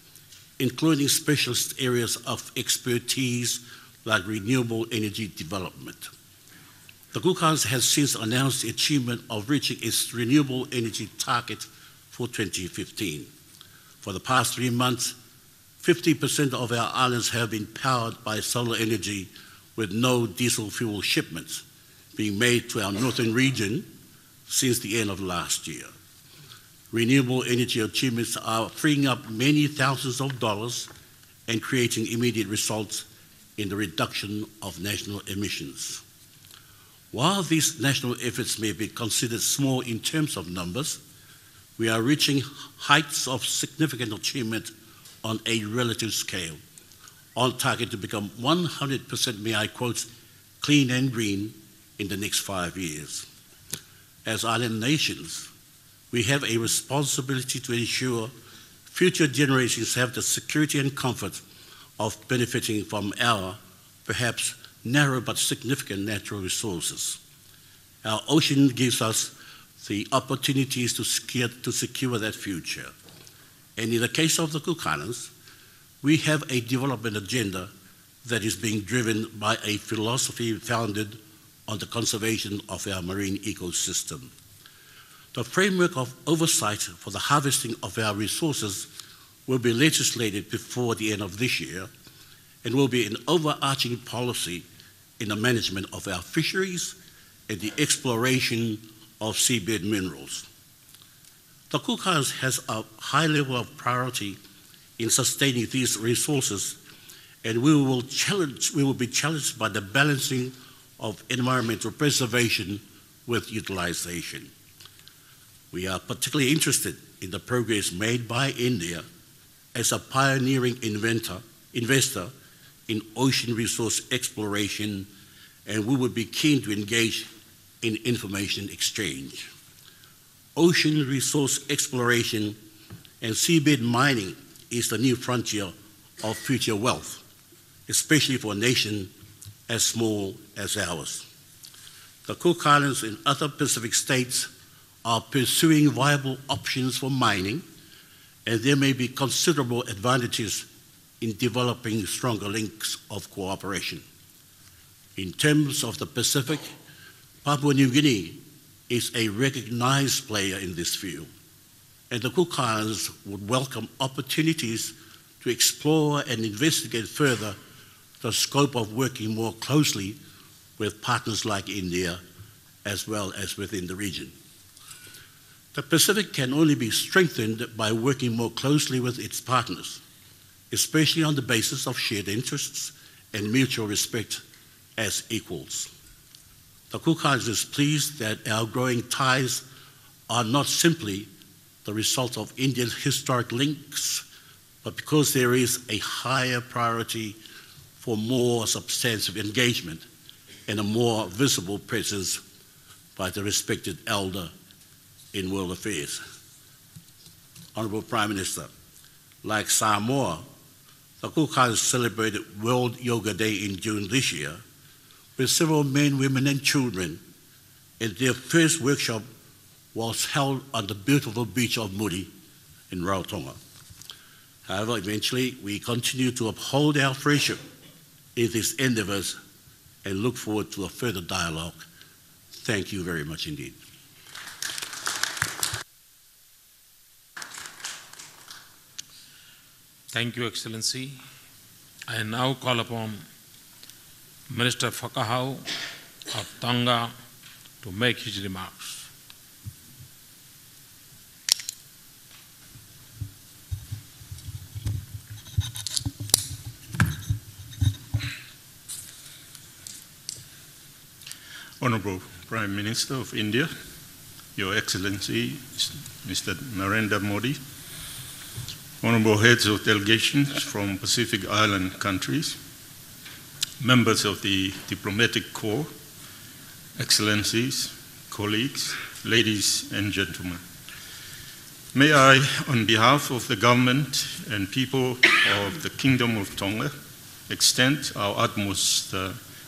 including specialist areas of expertise like renewable energy development. The Cook Islands has since announced the achievement of reaching its renewable energy target for 2015. For the past 3 months, 50% of our islands have been powered by solar energy with no diesel fuel shipments being made to our northern region since the end of last year. Renewable energy achievements are freeing up many thousands of dollars and creating immediate results in the reduction of national emissions. While these national efforts may be considered small in terms of numbers, we are reaching heights of significant achievement on a relative scale, on target to become 100%, may I quote, clean and green in the next 5 years. As island nations, we have a responsibility to ensure future generations have the security and comfort of benefiting from our, perhaps narrow but significant natural resources. Our ocean gives us the opportunities to secure that future. And in the case of the Cook Islands, we have a development agenda that is being driven by a philosophy founded on the conservation of our marine ecosystem. The framework of oversight for the harvesting of our resources will be legislated before the end of this year and will be an overarching policy in the management of our fisheries and the exploration of seabed minerals. The Cook Islands has a high level of priority in sustaining these resources, and we will be challenged by the balancing of environmental preservation with utilization. We are particularly interested in the progress made by India as a pioneering investor in ocean resource exploration and we would be keen to engage in information exchange. Ocean resource exploration and seabed mining is the new frontier of future wealth, especially for a nation as small as ours. The Cook Islands and other Pacific states are pursuing viable options for mining, and there may be considerable advantages in developing stronger links of cooperation. In terms of the Pacific, Papua New Guinea is a recognized player in this field, and the Cook Islands would welcome opportunities to explore and investigate further the scope of working more closely with partners like India, as well as within the region. The Pacific can only be strengthened by working more closely with its partners, especially on the basis of shared interests and mutual respect as equals. The Cook Islands is pleased that our growing ties are not simply the result of India's historic links, but because there is a higher priority for more substantive engagement and a more visible presence by the respected elder in world affairs. Honorable Prime Minister, like Samoa, the Cook Islands celebrated World Yoga Day in June this year with several men, women, and children, and their first workshop was held on the beautiful beach of Moody in Rarotonga. However, eventually, we continue to uphold our friendship in these endeavors and look forward to a further dialogue. Thank you very much indeed. Thank you, Excellency. I now call upon Minister Whakahau of Tonga to make his remarks. Honorable Prime Minister of India, Your Excellency Mr. Narendra Modi, Honorable Heads of Delegations from Pacific Island countries, members of the Diplomatic Corps, Excellencies, colleagues, ladies and gentlemen. May I, on behalf of the government and people of the Kingdom of Tonga, extend our utmost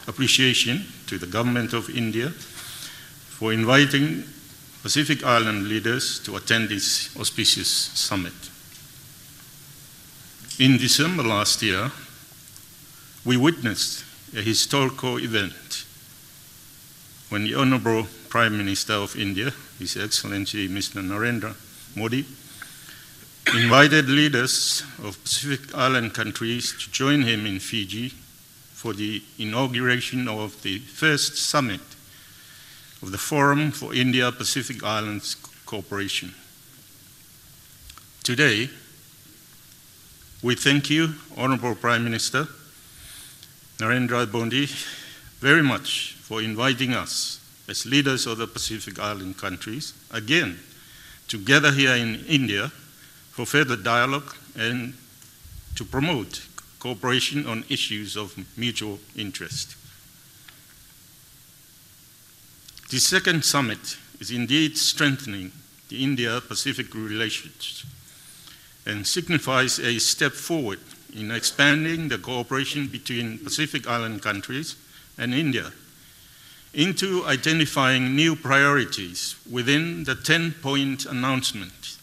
appreciation to the Government of India for inviting Pacific Island leaders to attend this auspicious summit. In December last year, we witnessed a historical event when the Honorable Prime Minister of India, His Excellency Mr. Narendra Modi, invited leaders of Pacific Island countries to join him in Fiji for the inauguration of the first summit of the Forum for India-Pacific Islands Cooperation. Today, we thank you, Honorable Prime Minister Narendra Modi, very much for inviting us as leaders of the Pacific Island countries again to gather here in India for further dialogue and to promote cooperation on issues of mutual interest. The second summit is indeed strengthening the India-Pacific relations and signifies a step forward in expanding the cooperation between Pacific Island countries and India into identifying new priorities within the 10-point announcement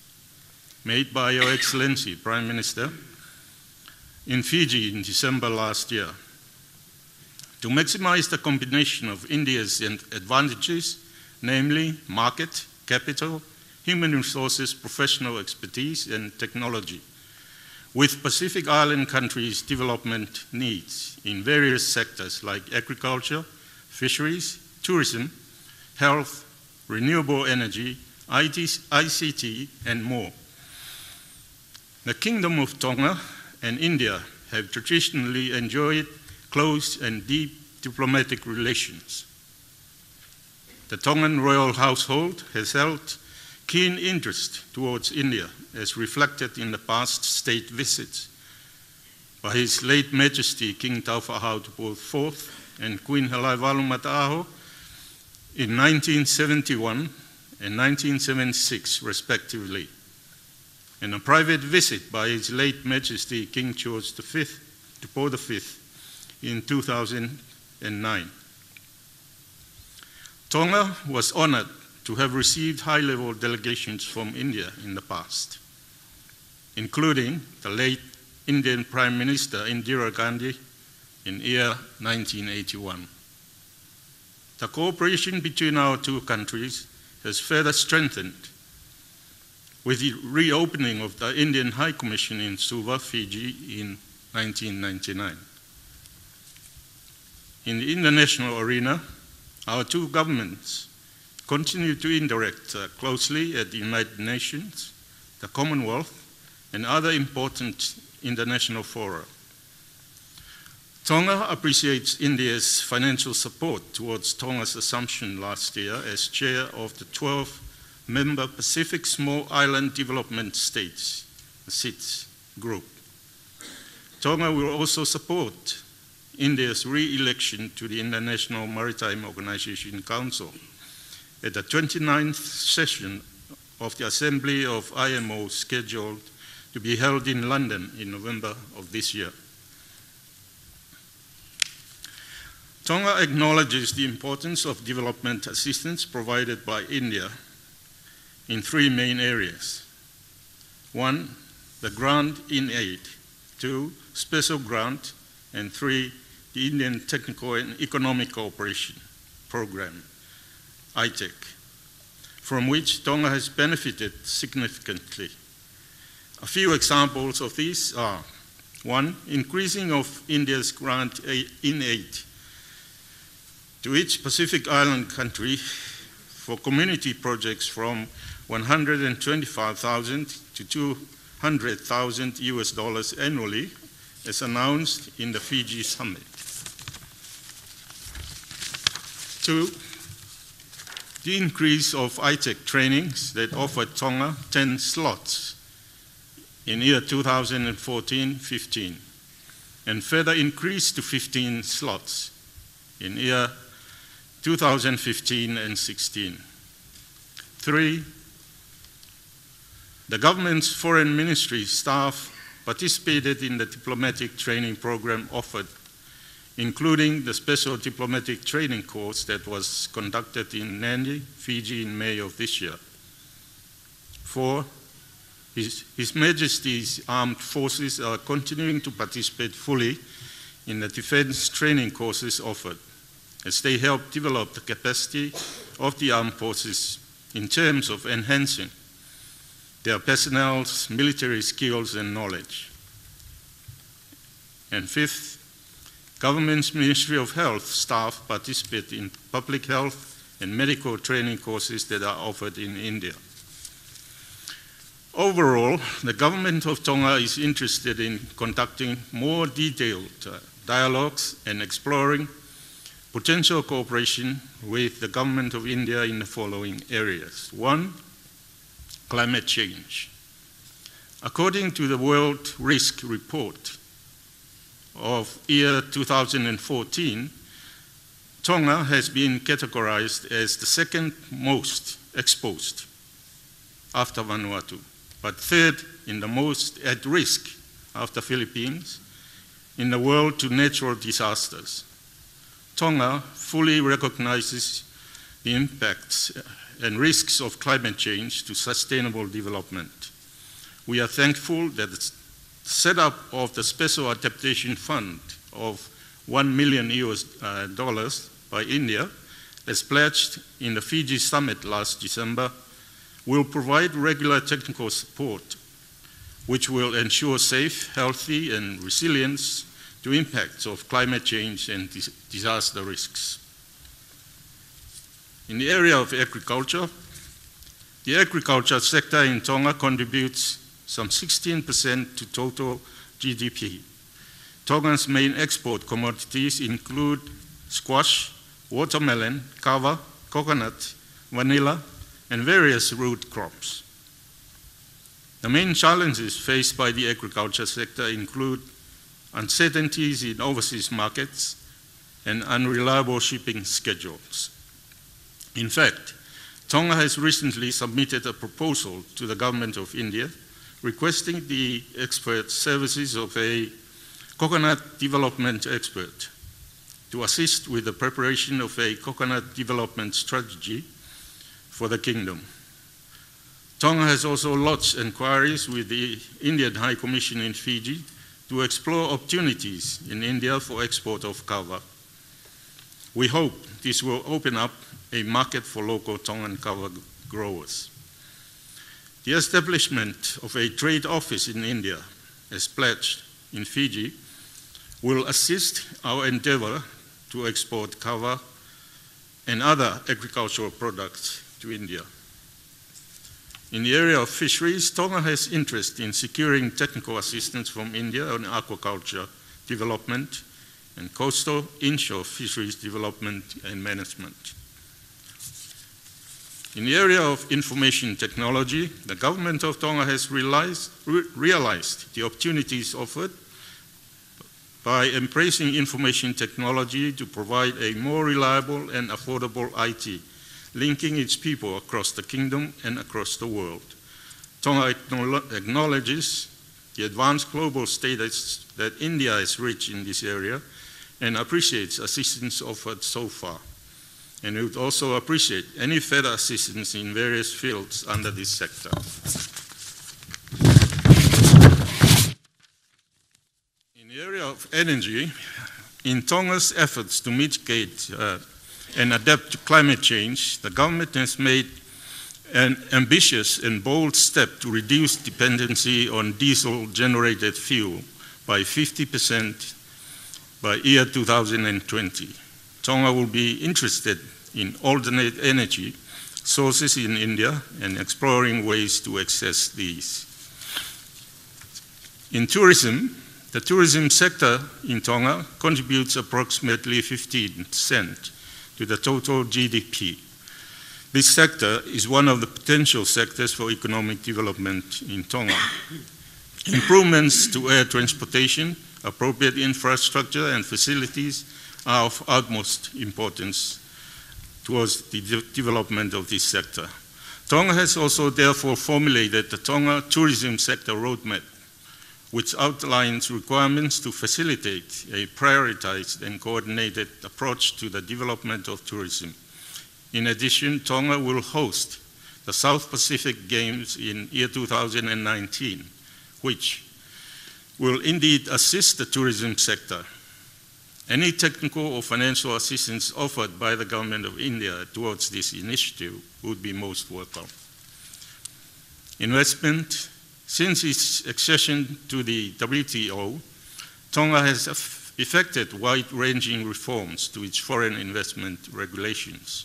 made by Your Excellency Prime Minister in Fiji in December last year. To maximize the combination of India's advantages, namely market, capital, human resources, professional expertise, and technology, with Pacific Island countries' development needs in various sectors like agriculture, fisheries, tourism, health, renewable energy, ICT, and more. The Kingdom of Tonga and India have traditionally enjoyed close and deep diplomatic relations. The Tongan royal household has held keen interest towards India, as reflected in the past state visits by His late Majesty King Taufa'ahau IV and Queen Halaiwalu Mataaho in 1971 and 1976, respectively, and a private visit by His late Majesty King George V to Paul V in 2009. Tonga was honored to have received high-level delegations from India in the past, including the late Indian Prime Minister Indira Gandhi in year 1981. The cooperation between our two countries has further strengthened with the reopening of the Indian High Commission in Suva, Fiji in 1999. In the international arena, our two governments continue to interact closely at the United Nations, the Commonwealth, and other important international fora. Tonga appreciates India's financial support towards Tonga's assumption last year as chair of the 12-member Pacific Small Island Development States, the SIDS group. Tonga will also support India's re-election to the International Maritime Organization Council at the 29th session of the Assembly of IMO scheduled to be held in London in November of this year. Tonga acknowledges the importance of development assistance provided by India in three main areas. 1, the grant in aid. 2, special grant. And 3, the Indian Technical and Economic Cooperation Program, ITEC, from which Tonga has benefited significantly. A few examples of these are: 1, increasing of India's grant in aid to each Pacific Island country for community projects from $125,000 to $200,000 US annually, as announced in the Fiji summit. 2, the increase of ITEC trainings that offered Tonga 10 slots in year 2014-15, and further increased to 15 slots in year 2015 and 16. 3, the government's foreign ministry staff participated in the diplomatic training program offered, including the special diplomatic training course that was conducted in Nadi, Fiji in May of this year. 4, His Majesty's Armed Forces are continuing to participate fully in the defense training courses offered, as they help develop the capacity of the armed forces in terms of enhancing their personnel's military skills and knowledge. And 5th, government's Ministry of Health staff participate in public health and medical training courses that are offered in India. Overall, the government of Tonga is interested in conducting more detailed dialogues and exploring potential cooperation with the government of India in the following areas. 1, climate change. According to the World Risk Report of year 2014, Tonga has been categorized as the second most exposed after Vanuatu, but third in the most at risk after Philippines in the world to natural disasters. Tonga fully recognizes the impacts and risks of climate change to sustainable development. We are thankful that the setup of the Special Adaptation Fund of $1 million by India, as pledged in the Fiji summit last December, will provide regular technical support, which will ensure safe, healthy, and resilience to impacts of climate change and disaster risks. In the area of agriculture, the agriculture sector in Tonga contributes some 16% to total GDP. Tonga's main export commodities include squash, watermelon, kava, coconut, vanilla, and various root crops. The main challenges faced by the agriculture sector include uncertainties in overseas markets, and unreliable shipping schedules. In fact, Tonga has recently submitted a proposal to the government of India requesting the expert services of a coconut development expert to assist with the preparation of a coconut development strategy for the kingdom. Tonga has also lodged inquiries with the Indian High Commission in Fiji to explore opportunities in India for export of kava. We hope this will open up a market for local Tongan kava growers. The establishment of a trade office in India, as pledged in Fiji, will assist our endeavor to export kava and other agricultural products to India. In the area of fisheries, Tonga has interest in securing technical assistance from India on aquaculture development and coastal inshore fisheries development and management. In the area of information technology, the government of Tonga has realized the opportunities offered by embracing information technology to provide a more reliable and affordable IT, linking its people across the kingdom and across the world. Tonga acknowledges the advanced global status that India has reached in this area and appreciates assistance offered so far. And we would also appreciate any further assistance in various fields under this sector. In the area of energy, in Tonga's efforts to mitigate and adapt to climate change, the government has made an ambitious and bold step to reduce dependency on diesel-generated fuel by 50% by year 2020. Tonga will be interested in alternate energy sources in India and exploring ways to access these. In tourism, the tourism sector in Tonga contributes approximately 15% to the total GDP. This sector is one of the potential sectors for economic development in Tonga. Improvements to air transportation, appropriate infrastructure and facilities are of utmost importance towards the development of this sector. Tonga has also therefore formulated the Tonga Tourism Sector Roadmap, which outlines requirements to facilitate a prioritized and coordinated approach to the development of tourism. In addition, Tonga will host the South Pacific Games in year 2019, which will indeed assist the tourism sector. Any technical or financial assistance offered by the Government of India towards this initiative would be most welcome. Investment. Since its accession to the WTO, Tonga has effected wide-ranging reforms to its foreign investment regulations,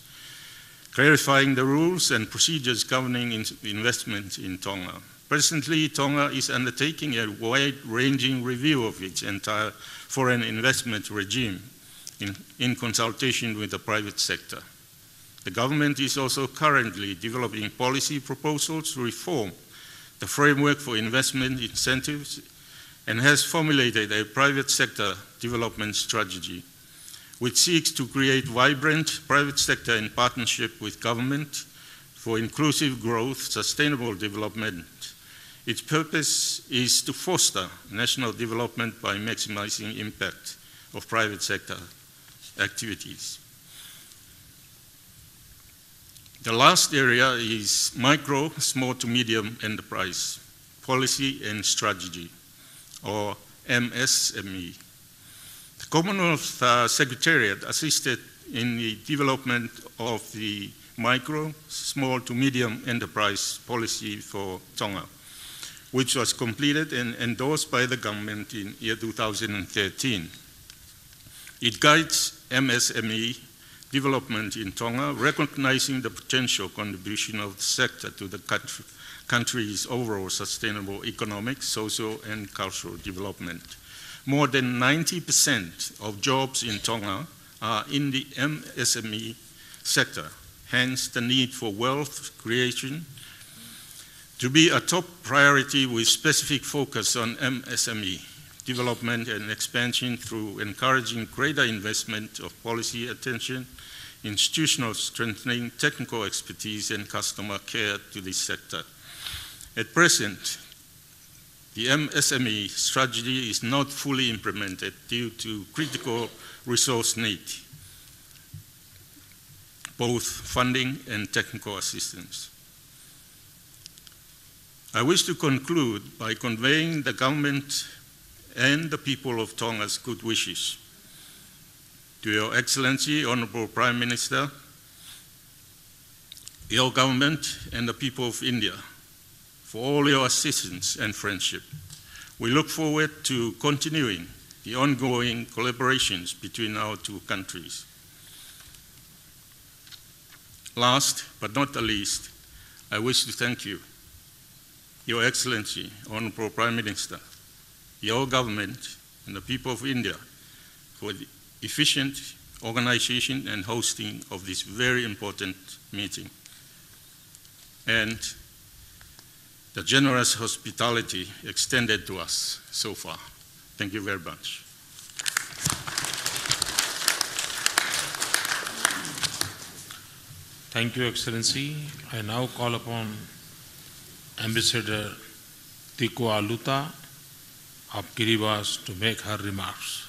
clarifying the rules and procedures governing investment in Tonga. Presently, Tonga is undertaking a wide-ranging review of its entire foreign investment regime in consultation with the private sector. The government is also currently developing policy proposals to reform the framework for investment incentives and has formulated a private sector development strategy which seeks to create vibrant private sector in partnership with government for inclusive growth, sustainable development. Its purpose is to foster national development by maximizing impact of private sector activities. The last area is micro, small to medium enterprise policy and strategy, or MSME. The Commonwealth Secretariat assisted in the development of the micro, small to medium enterprise policy for Tonga, which was completed and endorsed by the government in year 2013. It guides MSME development in Tonga, recognizing the potential contribution of the sector to the country's overall sustainable economic, social, and cultural development. More than 90% of jobs in Tonga are in the MSME sector, hence the need for wealth creation to be a top priority with specific focus on MSME. development and expansion through encouraging greater investment of policy attention, institutional strengthening, technical expertise, and customer care to this sector. At present, the MSME strategy is not fully implemented due to critical resource need, both funding and technical assistance. I wish to conclude by conveying the government and the people of Tonga's good wishes to Your Excellency, Honorable Prime Minister, your government, and the people of India for all your assistance and friendship. We look forward to continuing the ongoing collaborations between our two countries. Last but not the least, I wish to thank you, Your Excellency, Honorable Prime Minister, your government, and the people of India for the efficient organization and hosting of this very important meeting, and the generous hospitality extended to us so far. Thank you very much. Thank you, Excellency. I now call upon Ambassador Tiko Aluta of Kiribati to make her remarks.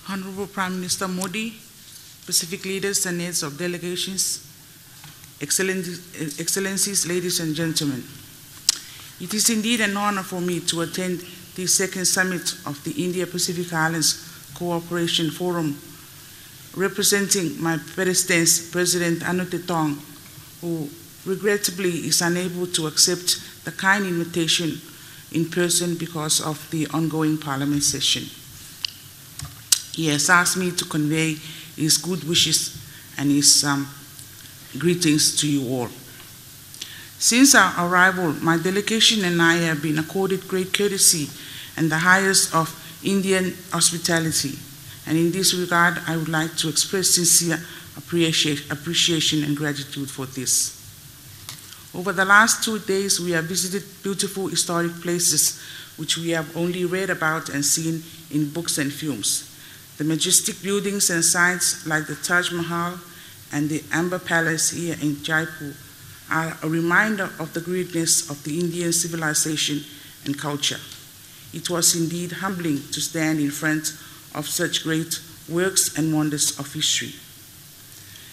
Honorable Prime Minister Modi, Pacific leaders and heads of delegations, Excellencies, ladies and gentlemen. It is indeed an honor for me to attend the second summit of the India-Pacific Islands Cooperation Forum, representing my predecessor, President Anute Tong, who regrettably is unable to accept the kind invitation in person because of the ongoing Parliament session. He has asked me to convey his good wishes and his greetings to you all. Since our arrival, my delegation and I have been accorded great courtesy and the highest of Indian hospitality. And in this regard, I would like to express sincere appreciation and gratitude for this. Over the last 2 days, we have visited beautiful historic places which we have only read about and seen in books and films. The majestic buildings and sites like the Taj Mahal and the Amber Palace here in Jaipur are a reminder of the greatness of the Indian civilization and culture. It was indeed humbling to stand in front of such great works and wonders of history.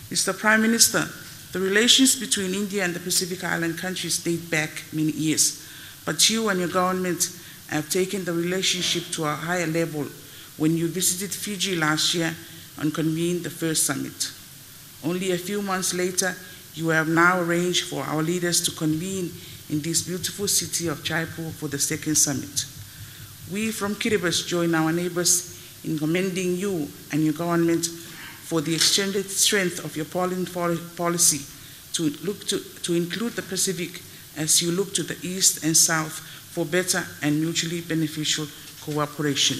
Mr. Prime Minister, the relations between India and the Pacific Island countries date back many years, but you and your government have taken the relationship to a higher level when you visited Fiji last year and convened the first summit. Only a few months later, you have now arranged for our leaders to convene in this beautiful city of Jaipur for the second summit. We from Kiribati join our neighbors in commending you and your government for the extended strength of your foreign policy to include the Pacific as you look to the east and south for better and mutually beneficial cooperation.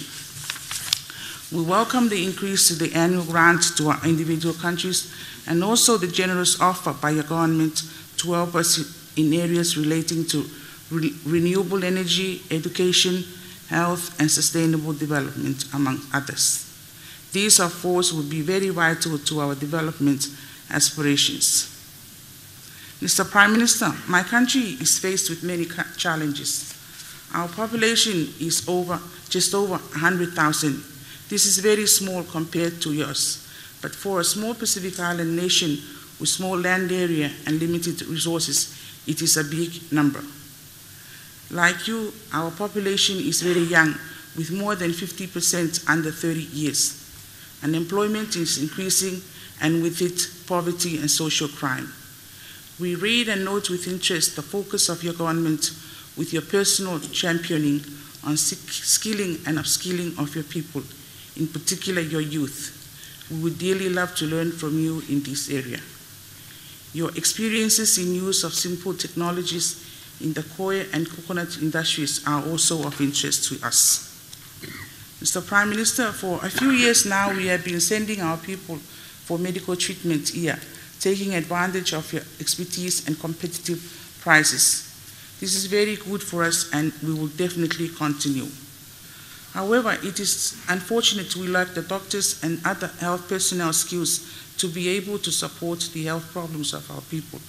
We welcome the increase to the annual grant to our individual countries and also the generous offer by your government to help us in areas relating to renewable energy, education, health, and sustainable development, among others. These, of course, would be very vital to our development aspirations. Mr. Prime Minister, my country is faced with many challenges. Our population is just over 100,000. This is very small compared to yours, but for a small Pacific Island nation with small land area and limited resources, it is a big number. Like you, our population is very young, with more than 50% under 30 years. Unemployment is increasing, and with it, poverty and social crime. We read and note with interest the focus of your government with your personal championing on skilling and upskilling of your people, in particular your youth. We would dearly love to learn from you in this area. Your experiences in use of simple technologies in the coir and coconut industries are also of interest to us. Mr. Prime Minister, for a few years now we have been sending our people for medical treatment here, taking advantage of your expertise and competitive prices. This is very good for us, and we will definitely continue. However, it is unfortunate we lack the doctors and other health personnel skills to be able to support the health problems of our people.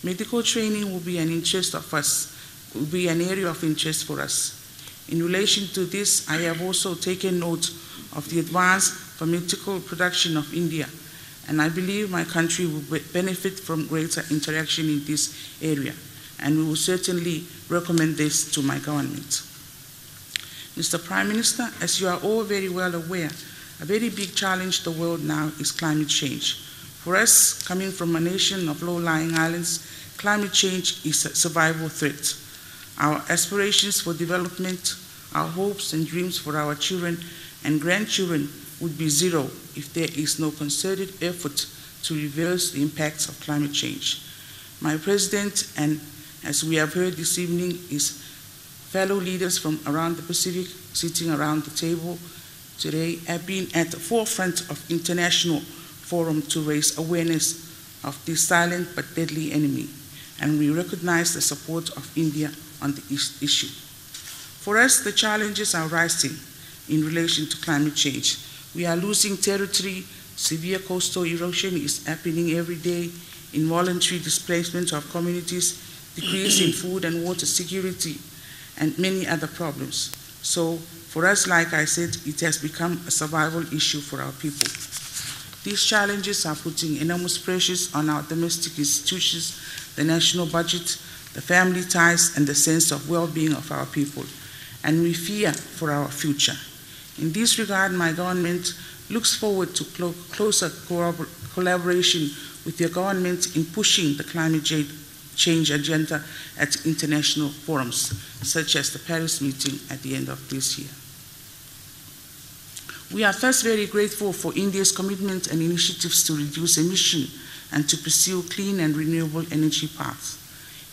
Medical training will be an interest of us, will be an area of interest for us. In relation to this, I have also taken note of the advanced pharmaceutical production of India, and I believe my country will benefit from greater interaction in this area, and we will certainly recommend this to my government. Mr. Prime Minister, as you are all very well aware, a very big challenge the world now is climate change. For us, coming from a nation of low-lying islands, climate change is a survival threat. Our aspirations for development, our hopes and dreams for our children and grandchildren would be zero if there is no concerted effort to reverse the impacts of climate change. My President, and as we have heard this evening, is fellow leaders from around the Pacific sitting around the table today have been at the forefront of international forum to raise awareness of this silent but deadly enemy, and we recognize the support of India on the issue. For us, the challenges are rising in relation to climate change. We are losing territory, severe coastal erosion is happening every day, involuntary displacement of communities, decrease in food and water security, and many other problems. So for us, like I said, it has become a survival issue for our people. These challenges are putting enormous pressures on our domestic institutions, the national budget, the family ties, and the sense of well-being of our people, and we fear for our future. In this regard, my government looks forward to closer collaboration with your government in pushing the climate change agenda at international forums, such as the Paris meeting at the end of this year. We are thus very grateful for India's commitment and initiatives to reduce emission and to pursue clean and renewable energy paths.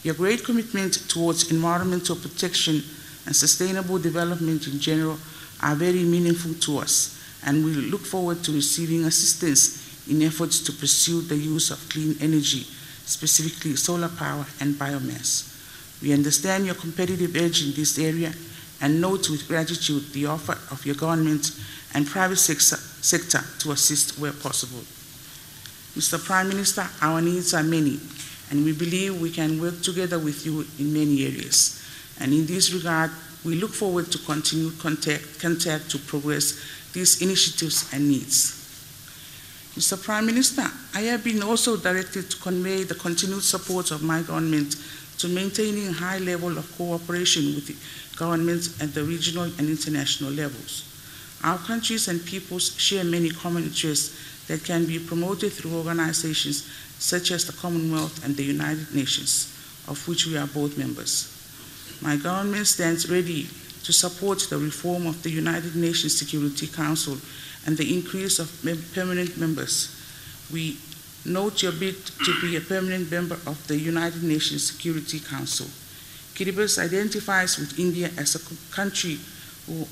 Your great commitment towards environmental protection and sustainable development in general are very meaningful to us, and we look forward to receiving assistance in efforts to pursue the use of clean energy, specifically solar power and biomass. We understand your competitive edge in this area and note with gratitude the offer of your government and private sector to assist where possible. Mr. Prime Minister, our needs are many, and we believe we can work together with you in many areas. And in this regard, we look forward to continued contact to progress these initiatives and needs. Mr. Prime Minister, I have been also directed to convey the continued support of my government to maintaining a high level of cooperation with the governments at the regional and international levels. Our countries and peoples share many common interests that can be promoted through organizations such as the Commonwealth and the United Nations, of which we are both members. My government stands ready to support the reform of the United Nations Security Council and the increase of permanent members. We note your bid to be a permanent member of the United Nations Security Council. Kiribati identifies with India as a country who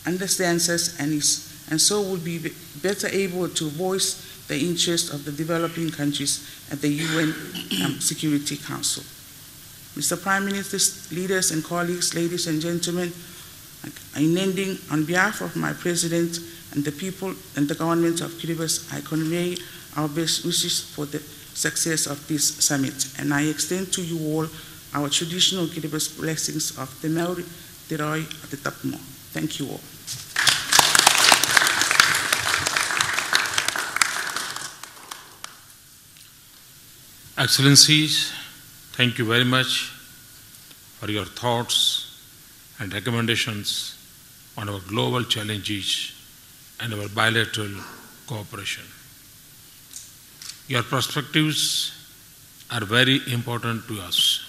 understands us and so will be better able to voice the interests of the developing countries at the UN Security Council. Mr. Prime Minister, leaders and colleagues, ladies and gentlemen, in ending, on behalf of my President and the people and the government of Kiribati, I convey our best wishes for the success of this summit, and I extend to you all our traditional Kiribati blessings of the Maori, the Roi, the Tapmo. Thank you all. Excellencies, thank you very much for your thoughts and recommendations on our global challenges and our bilateral cooperation. Your perspectives are very important to us.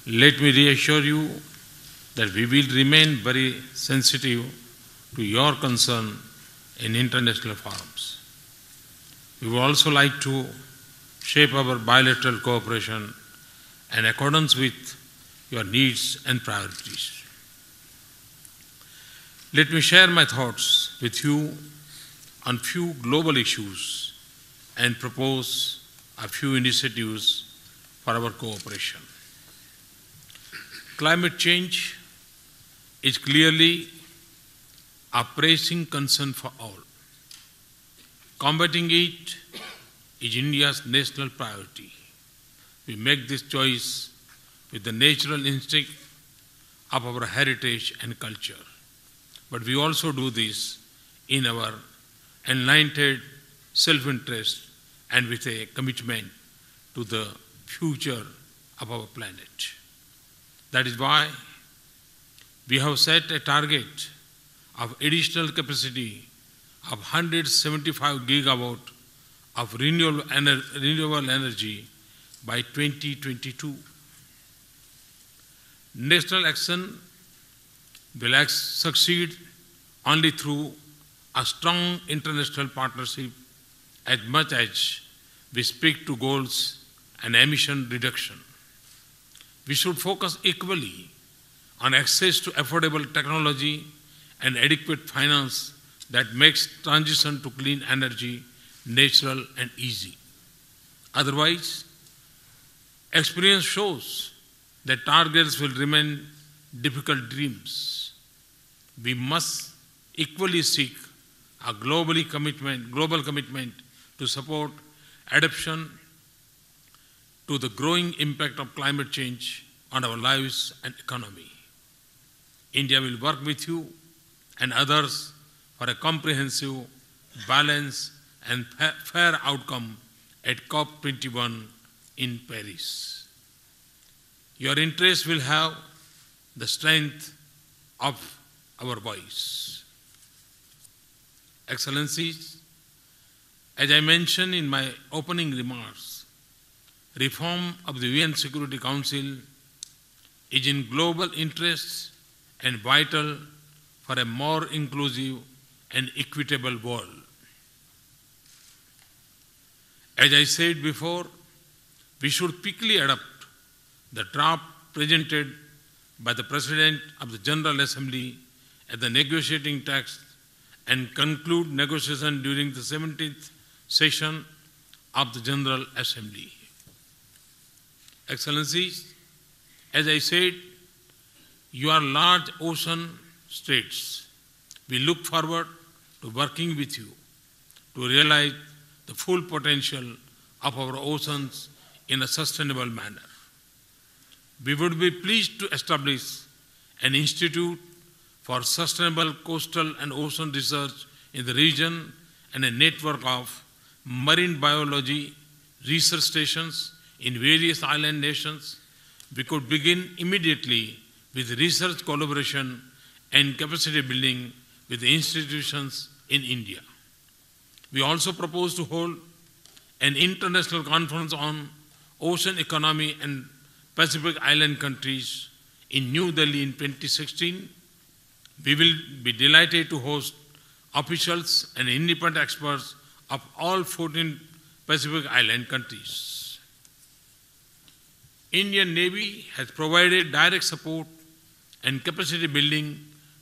Let me reassure you that we will remain very sensitive to your concern in international forums. We would also like to shape our bilateral cooperation in accordance with your needs and priorities. Let me share my thoughts with you on few global issues and propose a few initiatives for our cooperation. Climate change is clearly a pressing concern for all. Combating it is India's national priority. We make this choice with the natural instinct of our heritage and culture. But we also do this in our enlightened self-interest and with a commitment to the future of our planet. That is why we have set a target of additional capacity of 175 gigawatt of renewable energy by 2022. National action will succeed only through a strong international partnership as much as we speak to goals and emission reduction. We should focus equally on access to affordable technology and adequate finance that makes transition to clean energy natural and easy. Otherwise, experience shows that targets will remain difficult dreams. We must equally seek a global commitment to support adaptation to the growing impact of climate change on our lives and economy. India will work with you and others for a comprehensive, balanced and fair outcome at COP21 in Paris. Your interest will have the strength of our voice. Excellencies, as I mentioned in my opening remarks, reform of the UN Security Council is in global interest and vital for a more inclusive and equitable world. As I said before, we should quickly adopt the draft presented by the President of the General Assembly at the negotiating text and conclude negotiation during the 17th session of the General Assembly. Excellencies, as I said, you are large ocean states. We look forward to working with you to realize the full potential of our oceans in a sustainable manner. We would be pleased to establish an institute for sustainable coastal and ocean research in the region and a network of marine biology research stations in various island nations. We could begin immediately with research collaboration and capacity building with the institutions in India. We also propose to hold an international conference on ocean economy and Pacific Island countries in New Delhi in 2016. We will be delighted to host officials and independent experts of all 14 Pacific Island countries. Indian Navy has provided direct support and capacity building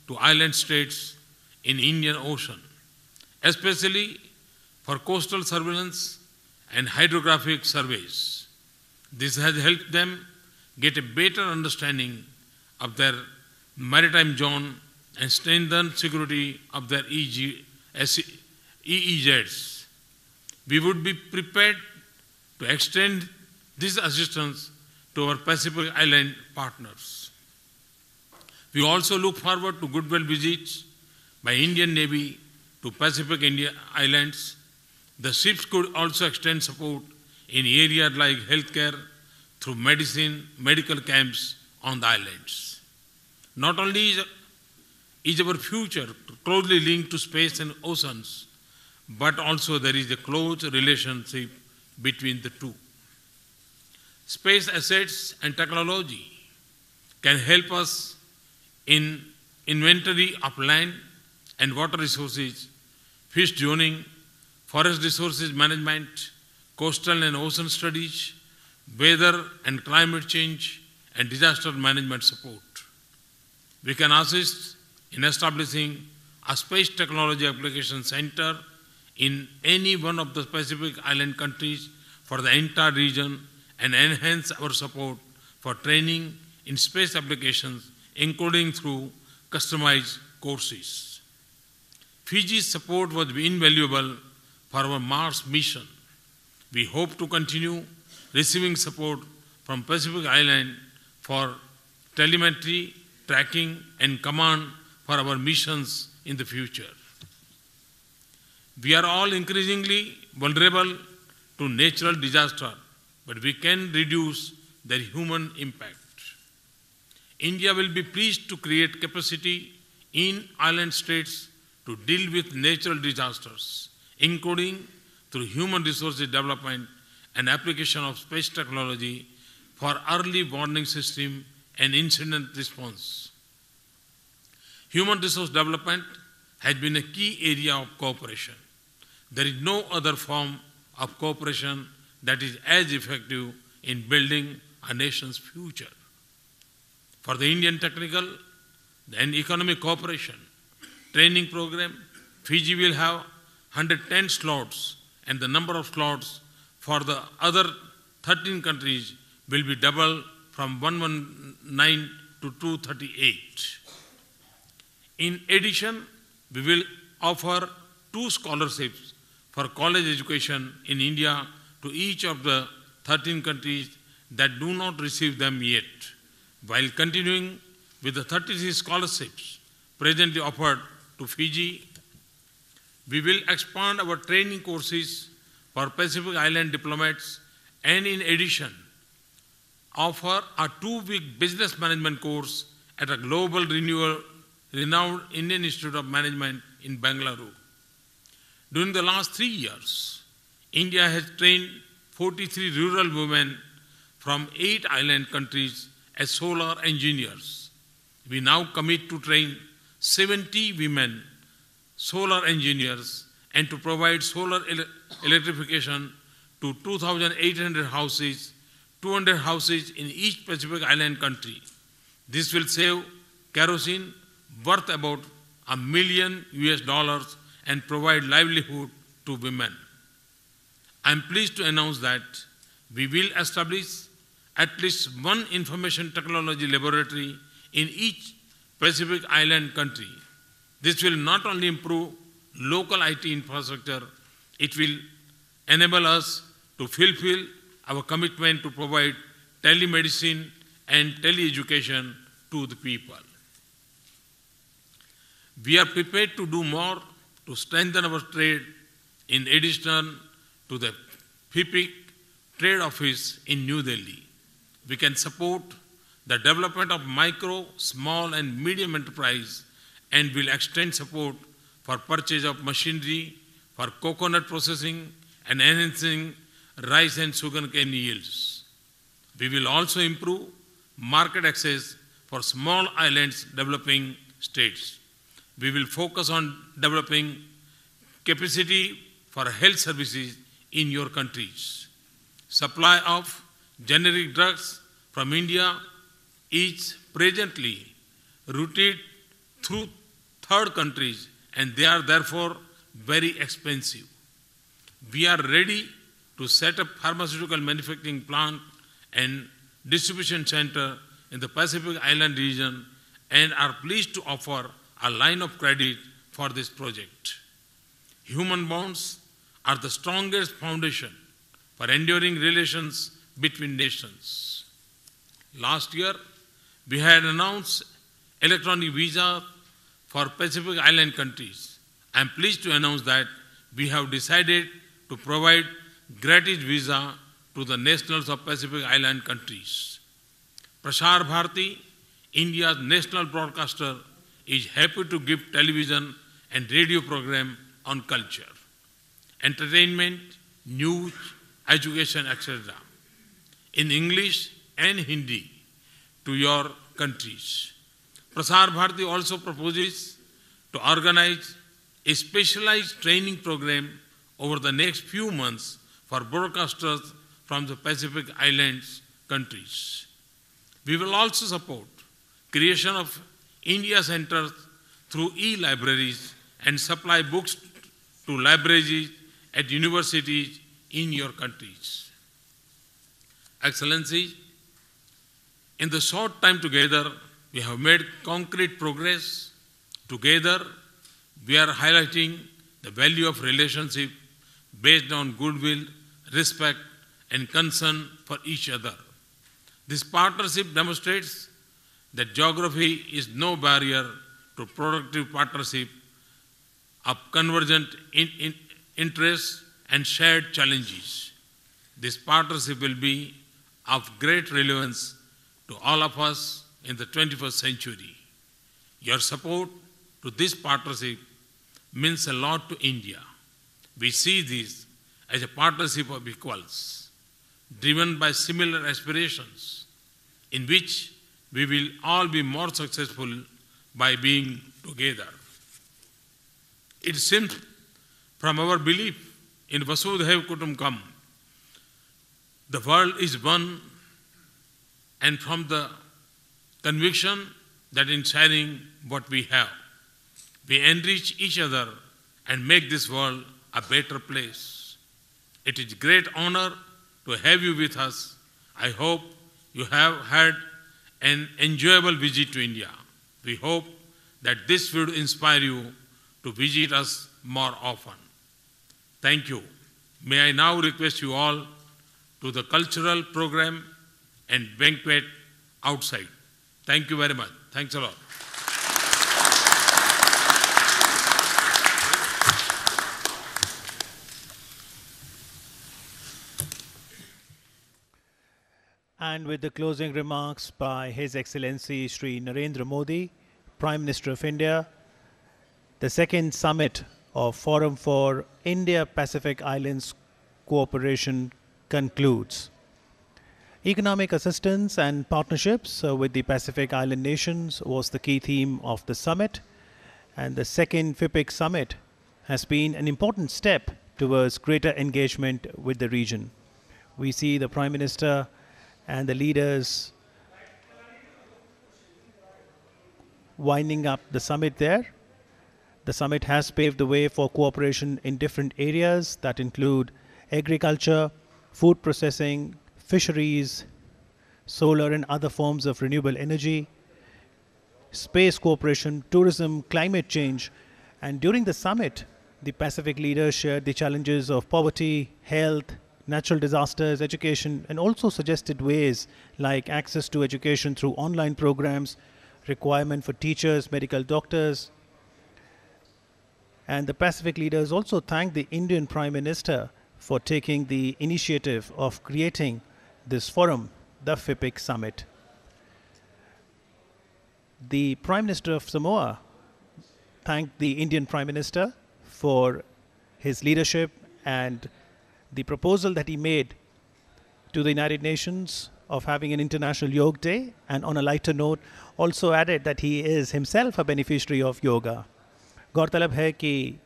to island states in Indian Ocean, especially for coastal surveillance and hydrographic surveys. This has helped them get a better understanding of their maritime zone and strengthen security of their EEZs. We would be prepared to extend this assistance to our Pacific Island partners. We also look forward to goodwill visits by Indian Navy to Pacific India Islands. The ships could also extend support in areas like healthcare through medical camps on the islands. Not only is our future closely linked to space and oceans, but also there is a close relationship between the two. Space assets and technology can help us in inventory of land and water resources, fish zoning, forest resources management, coastal and ocean studies, weather and climate change, and disaster management support. We can assist in establishing a space technology application center in any one of the Pacific Island countries for the entire region and enhance our support for training in space applications, including through customized courses. Fiji's support was invaluable for our Mars mission. We hope to continue receiving support from Pacific Island for telemetry, tracking, and command for our missions in the future. We are all increasingly vulnerable to natural disaster, but we can reduce their human impact. India will be pleased to create capacity in island states to deal with natural disasters, including through human resources development and application of space technology for early warning system and incident response. Human resource development has been a key area of cooperation. There is no other form of cooperation that is as effective in building a nation's future. For the Indian Technical and Economic Cooperation training program, Fiji will have 110 slots, and the number of slots for the other 13 countries will be doubled from 119 to 238. In addition, we will offer 2 scholarships for college education in India to each of the 13 countries that do not receive them yet, while continuing with the 33 scholarships presently offered to Fiji. We will expand our training courses for Pacific Island diplomats and in addition offer a 2-week business management course at a global renowned Indian Institute of Management in Bangalore. During the last 3 years, India has trained 43 rural women from 8 island countries as solar engineers. We now commit to train 70 women solar engineers and to provide solar electrification to 2,800 houses, 200 houses in each Pacific Island country. This will save kerosene worth about $1 million and provide livelihood to women. I am pleased to announce that we will establish at least one information technology laboratory in each Pacific Island country. This will not only improve local IT infrastructure, it will enable us to fulfill our commitment to provide telemedicine and teleeducation to the people. We are prepared to do more to strengthen our trade in addition to the FIPIC trade office in New Delhi. We can support the development of micro, small and medium enterprise and will extend support for purchase of machinery for coconut processing and enhancing rice and sugarcane yields. We will also improve market access for small islands developing states. We will focus on developing capacity for health services in your countries. Supply of generic drugs from India is presently routed through third countries and they are therefore very expensive. We are ready to set up pharmaceutical manufacturing plant and distribution center in the Pacific Island region and are pleased to offer a line of credit for this project. Human bonds are the strongest foundation for enduring relations between nations. Last year, we had announced electronic visa for Pacific Island countries. I am pleased to announce that we have decided to provide gratis visa to the nationals of Pacific Island countries. Prasar Bharati, India's national broadcaster, is happy to give television and radio program on culture, entertainment, news, education, etc. in English and Hindi to your countries. Prasar Bharati also proposes to organize a specialized training program over the next few months for broadcasters from the Pacific Islands countries. We will also support creation of India centers through e-libraries and supply books to libraries at universities in your countries. Excellency, in the short time together, we have made concrete progress. Together, we are highlighting the value of relationship based on goodwill, respect, and concern for each other. This partnership demonstrates that geography is no barrier to productive partnership of convergent interests and shared challenges. This partnership will be of great relevance to all of us in the 21st century. Your support to this partnership means a lot to India. We see this as a partnership of equals, driven by similar aspirations, in which we will all be more successful by being together. It seems from our belief in Vasudhaiva Kutumbakam, the world is one, and from the conviction that in sharing what we have, we enrich each other and make this world a better place. It is a great honor to have you with us. I hope you have had an enjoyable visit to India. We hope that this will inspire you to visit us more often. Thank you. May I now request you all to the cultural program and banquet outside. Thank you very much. Thanks a lot. And with the closing remarks by His Excellency Shri Narendra Modi, Prime Minister of India, the second summit of Forum for India-Pacific Islands Cooperation concludes. Economic assistance and partnerships with the Pacific Island nations was the key theme of the summit, and the second FIPIC summit has been an important step towards greater engagement with the region. We see the Prime Minister and the leaders winding up the summit there. The summit has paved the way for cooperation in different areas that include agriculture, food processing, fisheries, solar and other forms of renewable energy, space cooperation, tourism, climate change. And during the summit, the Pacific leaders shared the challenges of poverty, health, natural disasters, education, and also suggested ways like access to education through online programs, requirement for teachers, medical doctors. And the Pacific leaders also thanked the Indian Prime Minister for taking the initiative of creating this forum, the FIPIC Summit. The Prime Minister of Samoa thanked the Indian Prime Minister for his leadership and the proposal that he made to the United Nations of having an International Yoga Day, and on a lighter note also added that he is himself a beneficiary of yoga. गौरतलब है कि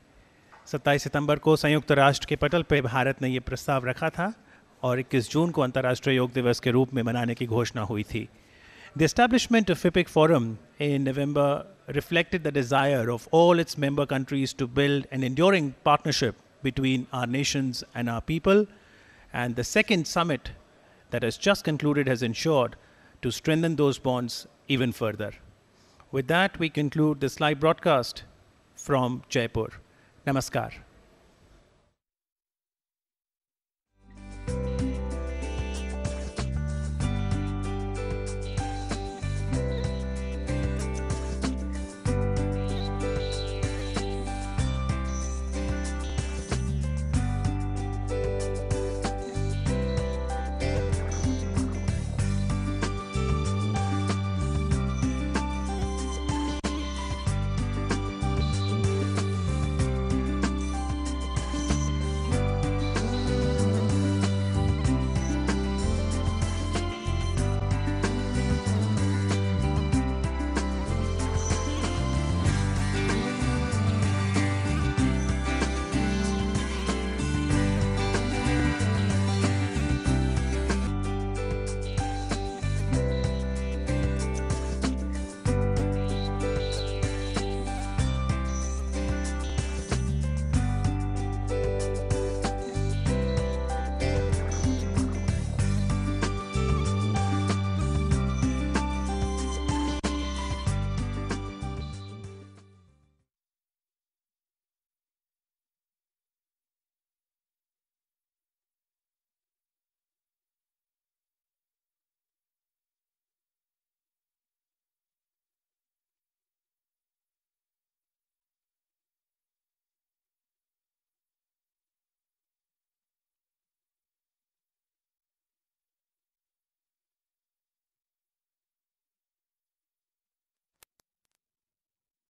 27 सितंबर को संयुक्त राष्ट्र के पटल पर भारत ने ये प्रस्ताव रखा था और 21 जून को अंतर्राष्ट्रीय योग दिवस के रूप में मनाने की घोषणा हुई थी. The establishment of FIPIC Forum in November reflected the desire of all its member countries to build an enduring partnership between our nations and our people, and the second summit that has just concluded has ensured to strengthen those bonds even further. With that, we conclude this live broadcast from Jaipur. Namaskar.